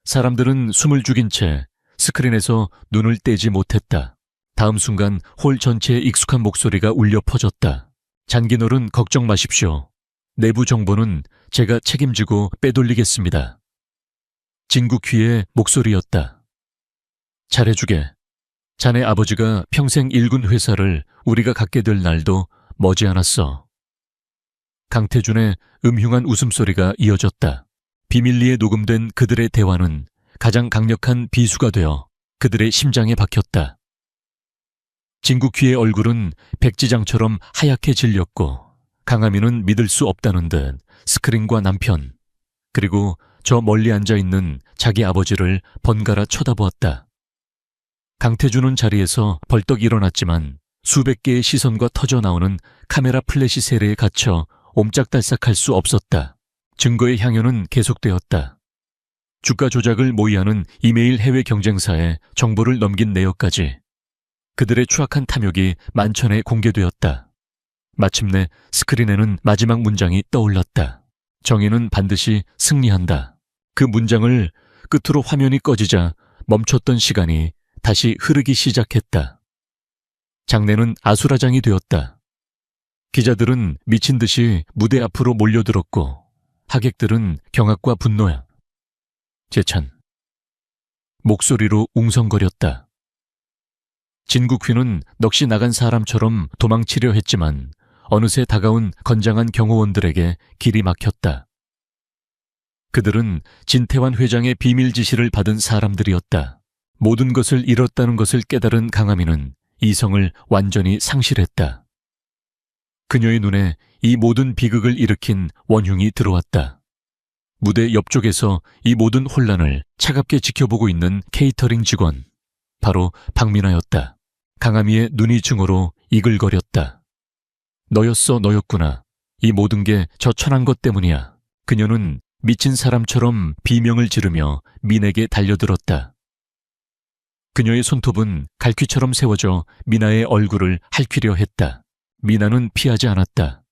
사람들은 숨을 죽인 채 스크린에서 눈을 떼지 못했다. 다음 순간 홀 전체에 익숙한 목소리가 울려 퍼졌다. 장기놀은 걱정 마십시오. 내부 정보는 제가 책임지고 빼돌리겠습니다. 진국휘의 목소리였다. 잘해주게. 자네 아버지가 평생 일군 회사를 우리가 갖게 될 날도 머지않았어. 강태준의 음흉한 웃음소리가 이어졌다. 비밀리에 녹음된 그들의 대화는 가장 강력한 비수가 되어 그들의 심장에 박혔다. 진국휘의 얼굴은 백지장처럼 하얗게 질렸고 강하민은 믿을 수 없다는 듯 스크린과 남편 그리고 저 멀리 앉아있는 자기 아버지를 번갈아 쳐다보았다. 강태준은 자리에서 벌떡 일어났지만 수백 개의 시선과 터져나오는 카메라 플래시 세례에 갇혀 옴짝달싹할 수 없었다. 증거의 향연은 계속되었다. 주가 조작을 모의하는 이메일 해외 경쟁사에 정보를 넘긴 내역까지 그들의 추악한 탐욕이 만천에 공개되었다. 마침내 스크린에는 마지막 문장이 떠올랐다. 정의는 반드시 승리한다. 그 문장을 끝으로 화면이 꺼지자 멈췄던 시간이 다시 흐르기 시작했다. 장내는 아수라장이 되었다. 기자들은 미친 듯이 무대 앞으로 몰려들었고 하객들은 경악과 분노야. 재찬. 목소리로 웅성거렸다. 진국휘는 넋이 나간 사람처럼 도망치려 했지만 어느새 다가온 건장한 경호원들에게 길이 막혔다. 그들은 진태환 회장의 비밀 지시를 받은 사람들이었다. 모든 것을 잃었다는 것을 깨달은 강하민은 이성을 완전히 상실했다. 그녀의 눈에 이 모든 비극을 일으킨 원흉이 들어왔다. 무대 옆쪽에서 이 모든 혼란을 차갑게 지켜보고 있는 케이터링 직원, 바로 박민아였다. 강하미의 눈이 증오로 이글거렸다. 너였구나. 이 모든 게 저 천한 것 때문이야. 그녀는 미친 사람처럼 비명을 지르며 민에게 달려들었다. 그녀의 손톱은 갈퀴처럼 세워져 미나의 얼굴을 핥히려 했다. 미나는 피하지 않았다.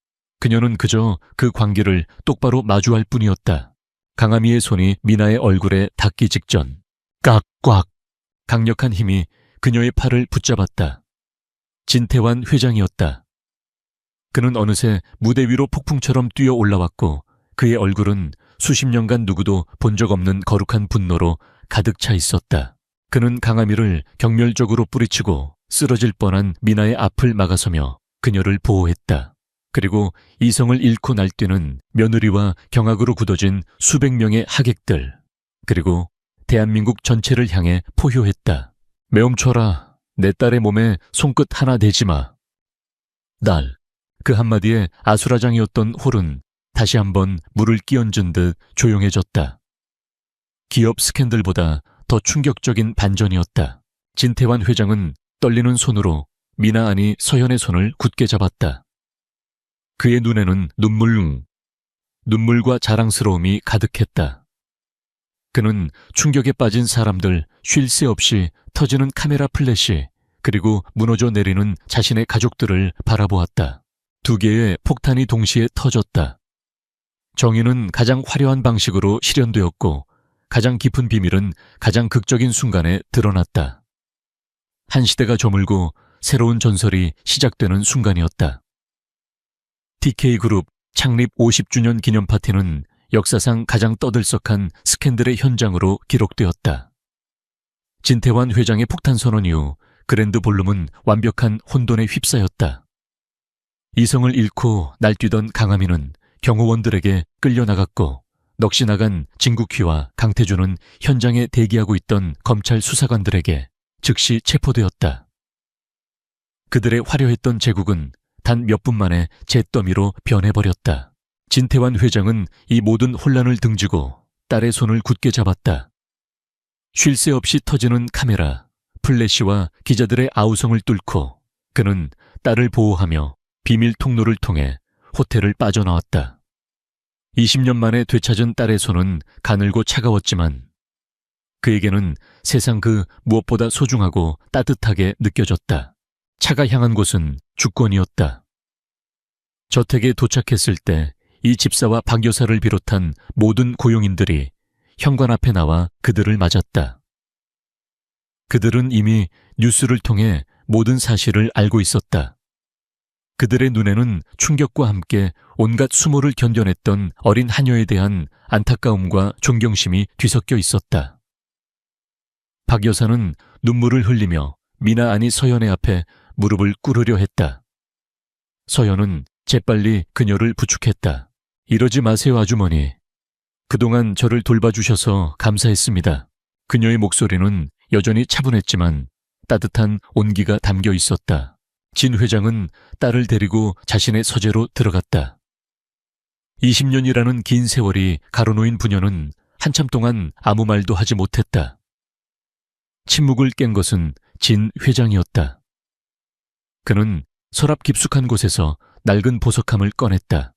그녀는 그저 그 광기를 똑바로 마주할 뿐이었다. 강하미의 손이 미나의 얼굴에 닿기 직전 깍꽉 강력한 힘이 그녀의 팔을 붙잡았다. 진태환 회장이었다. 그는 어느새 무대 위로 폭풍처럼 뛰어 올라왔고 그의 얼굴은 수십 년간 누구도 본 적 없는 거룩한 분노로 가득 차 있었다. 그는 강하미를 경멸적으로 뿌리치고 쓰러질 뻔한 미나의 앞을 막아서며 그녀를 보호했다. 그리고 이성을 잃고 날뛰는 며느리와 경악으로 굳어진 수백 명의 하객들, 그리고 대한민국 전체를 향해 포효했다. 매엄쳐라. 내 딸의 몸에 손끝 하나 대지 마. 날. 그 한마디에 아수라장이었던 홀은 다시 한번 물을 끼얹은 듯 조용해졌다. 기업 스캔들보다 더 충격적인 반전이었다. 진태환 회장은 떨리는 손으로 미나 아니 서현의 손을 굳게 잡았다. 그의 눈에는 눈물과 자랑스러움이 가득했다. 그는 충격에 빠진 사람들, 쉴 새 없이 터지는 카메라 플래시, 그리고 무너져 내리는 자신의 가족들을 바라보았다. 두 개의 폭탄이 동시에 터졌다. 정의는 가장 화려한 방식으로 실현되었고 가장 깊은 비밀은 가장 극적인 순간에 드러났다. 한 시대가 저물고 새로운 전설이 시작되는 순간이었다. TK그룹 창립 50주년 기념 파티는 역사상 가장 떠들썩한 스캔들의 현장으로 기록되었다. 진태환 회장의 폭탄 선언 이후 그랜드 볼룸은 완벽한 혼돈에 휩싸였다. 이성을 잃고 날뛰던 강하민은 경호원들에게 끌려나갔고 넋이 나간 진국휘와 강태준은 현장에 대기하고 있던 검찰 수사관들에게 즉시 체포되었다. 그들의 화려했던 제국은 단 몇 분 만에 잿더미로 변해버렸다. 진태환 회장은 이 모든 혼란을 등지고 딸의 손을 굳게 잡았다. 쉴 새 없이 터지는 카메라, 플래시와 기자들의 아우성을 뚫고 그는 딸을 보호하며 비밀 통로를 통해 호텔을 빠져나왔다. 20년 만에 되찾은 딸의 손은 가늘고 차가웠지만 그에게는 세상 그 무엇보다 소중하고 따뜻하게 느껴졌다. 차가 향한 곳은 주권이었다. 저택에 도착했을 때 이 집사와 박 여사를 비롯한 모든 고용인들이 현관 앞에 나와 그들을 맞았다. 그들은 이미 뉴스를 통해 모든 사실을 알고 있었다. 그들의 눈에는 충격과 함께 온갖 수모를 견뎌냈던 어린 하녀에 대한 안타까움과 존경심이 뒤섞여 있었다. 박 여사는 눈물을 흘리며 미나 아니 서연의 앞에 무릎을 꿇으려 했다. 서연은 재빨리 그녀를 부축했다. 이러지 마세요, 아주머니. 그동안 저를 돌봐주셔서 감사했습니다. 그녀의 목소리는 여전히 차분했지만 따뜻한 온기가 담겨 있었다. 진 회장은 딸을 데리고 자신의 서재로 들어갔다. 20년이라는 긴 세월이 가로놓인 부녀는 한참 동안 아무 말도 하지 못했다. 침묵을 깬 것은 진 회장이었다. 그는 서랍 깊숙한 곳에서 낡은 보석함을 꺼냈다.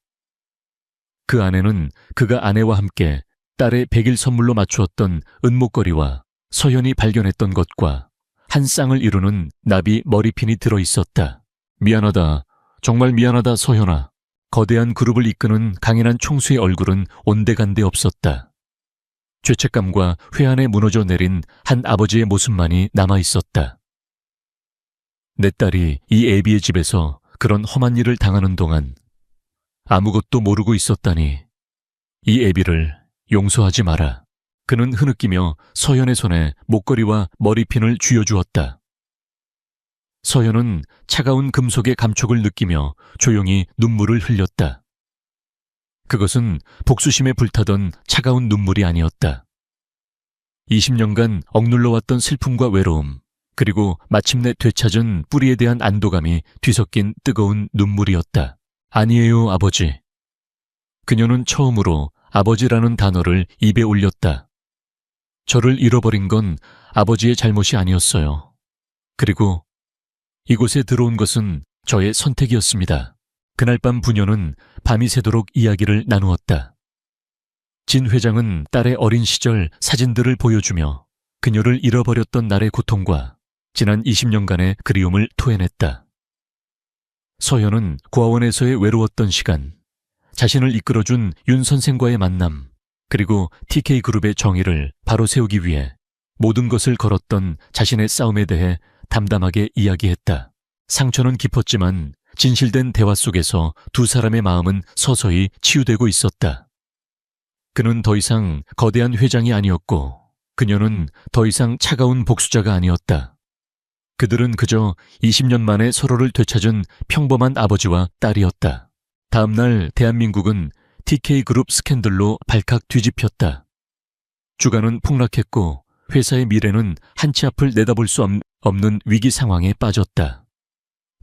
그 안에는 그가 아내와 함께 딸의 100일 선물로 맞추었던 은목걸이와 서연이 발견했던 것과 한 쌍을 이루는 나비 머리핀이 들어있었다. 미안하다. 정말 미안하다, 서연아. 거대한 그룹을 이끄는 강인한 총수의 얼굴은 온데간데 없었다. 죄책감과 회한에 무너져 내린 한 아버지의 모습만이 남아있었다. 내 딸이 이 애비의 집에서 그런 험한 일을 당하는 동안 아무것도 모르고 있었다니. 이 애비를 용서하지 마라. 그는 흐느끼며 서연의 손에 목걸이와 머리핀을 쥐어주었다. 서연은 차가운 금속의 감촉을 느끼며 조용히 눈물을 흘렸다. 그것은 복수심에 불타던 차가운 눈물이 아니었다. 20년간 억눌러왔던 슬픔과 외로움, 그리고 마침내 되찾은 뿌리에 대한 안도감이 뒤섞인 뜨거운 눈물이었다. 아니에요, 아버지. 그녀는 처음으로 아버지라는 단어를 입에 올렸다. 저를 잃어버린 건 아버지의 잘못이 아니었어요. 그리고 이곳에 들어온 것은 저의 선택이었습니다. 그날 밤 부녀는 밤이 새도록 이야기를 나누었다. 진 회장은 딸의 어린 시절 사진들을 보여주며 그녀를 잃어버렸던 날의 고통과 지난 20년간의 그리움을 토해냈다. 서연은 고아원에서의 외로웠던 시간, 자신을 이끌어준 윤 선생과의 만남, 그리고 TK그룹의 정의를 바로 세우기 위해 모든 것을 걸었던 자신의 싸움에 대해 담담하게 이야기했다. 상처는 깊었지만 진실된 대화 속에서 두 사람의 마음은 서서히 치유되고 있었다. 그는 더 이상 거대한 회장이 아니었고 그녀는 더 이상 차가운 복수자가 아니었다. 그들은 그저 20년 만에 서로를 되찾은 평범한 아버지와 딸이었다. 다음 날 대한민국은 TK그룹 스캔들로 발칵 뒤집혔다. 주가는 폭락했고 회사의 미래는 한치 앞을 내다볼 수 없는 위기 상황에 빠졌다.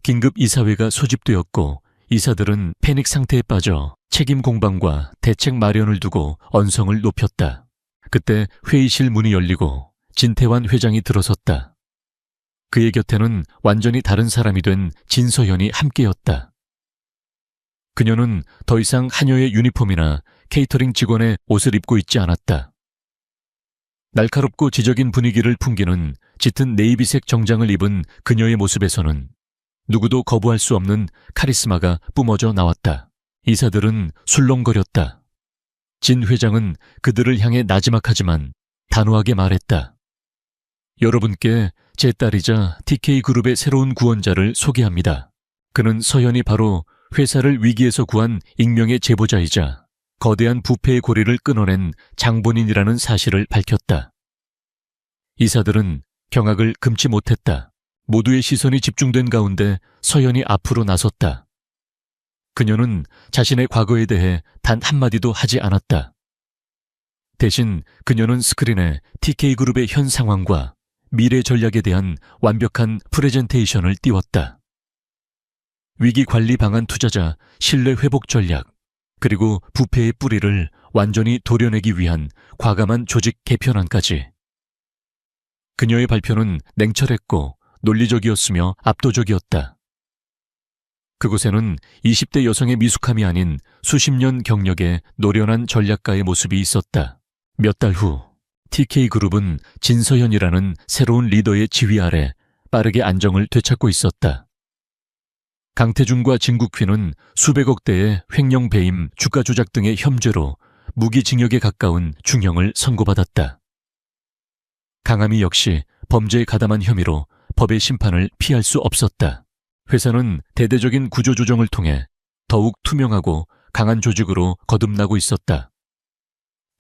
긴급 이사회가 소집되었고 이사들은 패닉 상태에 빠져 책임 공방과 대책 마련을 두고 언성을 높였다. 그때 회의실 문이 열리고 진태환 회장이 들어섰다. 그의 곁에는 완전히 다른 사람이 된 진서연이 함께였다. 그녀는 더 이상 하녀의 유니폼이나 케이터링 직원의 옷을 입고 있지 않았다. 날카롭고 지적인 분위기를 풍기는 짙은 네이비색 정장을 입은 그녀의 모습에서는 누구도 거부할 수 없는 카리스마가 뿜어져 나왔다. 이사들은 술렁거렸다. 진 회장은 그들을 향해 나지막하지만 단호하게 말했다. 여러분께 제 딸이자 TK그룹의 새로운 구원자를 소개합니다. 그는 서현이 바로 회사를 위기에서 구한 익명의 제보자이자 거대한 부패의 고리를 끊어낸 장본인이라는 사실을 밝혔다. 이사들은 경악을 금치 못했다. 모두의 시선이 집중된 가운데 서현이 앞으로 나섰다. 그녀는 자신의 과거에 대해 단 한마디도 하지 않았다. 대신 그녀는 스크린에 TK그룹의 현 상황과 미래 전략에 대한 완벽한 프레젠테이션을 띄웠다. 위기 관리 방안 투자자 신뢰 회복 전략, 그리고 부패의 뿌리를 완전히 도려내기 위한 과감한 조직 개편안까지. 그녀의 발표는 냉철했고 논리적이었으며 압도적이었다. 그곳에는 20대 여성의 미숙함이 아닌 수십 년 경력의 노련한 전략가의 모습이 있었다. 몇 달 후 TK그룹은 진서현이라는 새로운 리더의 지휘 아래 빠르게 안정을 되찾고 있었다. 강태준과 진국휘는 수백억 대의 횡령 배임, 주가 조작 등의 혐죄로 무기징역에 가까운 중형을 선고받았다. 강함이 역시 범죄에 가담한 혐의로 법의 심판을 피할 수 없었다. 회사는 대대적인 구조조정을 통해 더욱 투명하고 강한 조직으로 거듭나고 있었다.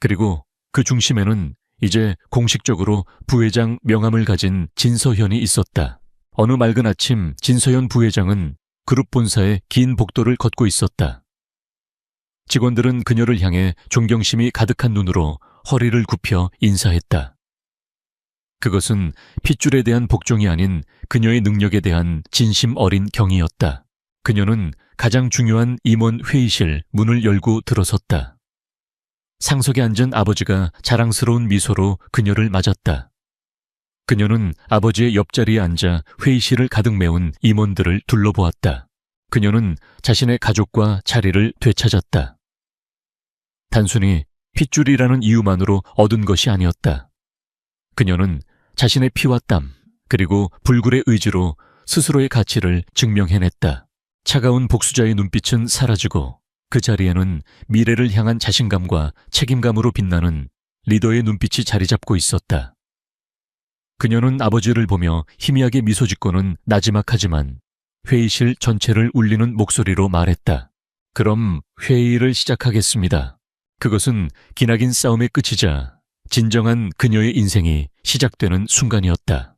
그리고 그 중심에는 이제 공식적으로 부회장 명함을 가진 진서현이 있었다. 어느 맑은 아침 진서현 부회장은 그룹 본사에 긴 복도를 걷고 있었다. 직원들은 그녀를 향해 존경심이 가득한 눈으로 허리를 굽혀 인사했다. 그것은 핏줄에 대한 복종이 아닌 그녀의 능력에 대한 진심 어린 경의였다. 그녀는 가장 중요한 임원 회의실 문을 열고 들어섰다. 상석에 앉은 아버지가 자랑스러운 미소로 그녀를 맞았다. 그녀는 아버지의 옆자리에 앉아 회의실을 가득 메운 임원들을 둘러보았다. 그녀는 자신의 가족과 자리를 되찾았다. 단순히 핏줄이라는 이유만으로 얻은 것이 아니었다. 그녀는 자신의 피와 땀, 그리고 불굴의 의지로 스스로의 가치를 증명해냈다. 차가운 복수자의 눈빛은 사라지고 그 자리에는 미래를 향한 자신감과 책임감으로 빛나는 리더의 눈빛이 자리 잡고 있었다. 그녀는 아버지를 보며 희미하게 미소 짓고는 나지막하지만 회의실 전체를 울리는 목소리로 말했다. 그럼 회의를 시작하겠습니다. 그것은 기나긴 싸움의 끝이자 진정한 그녀의 인생이 시작되는 순간이었다.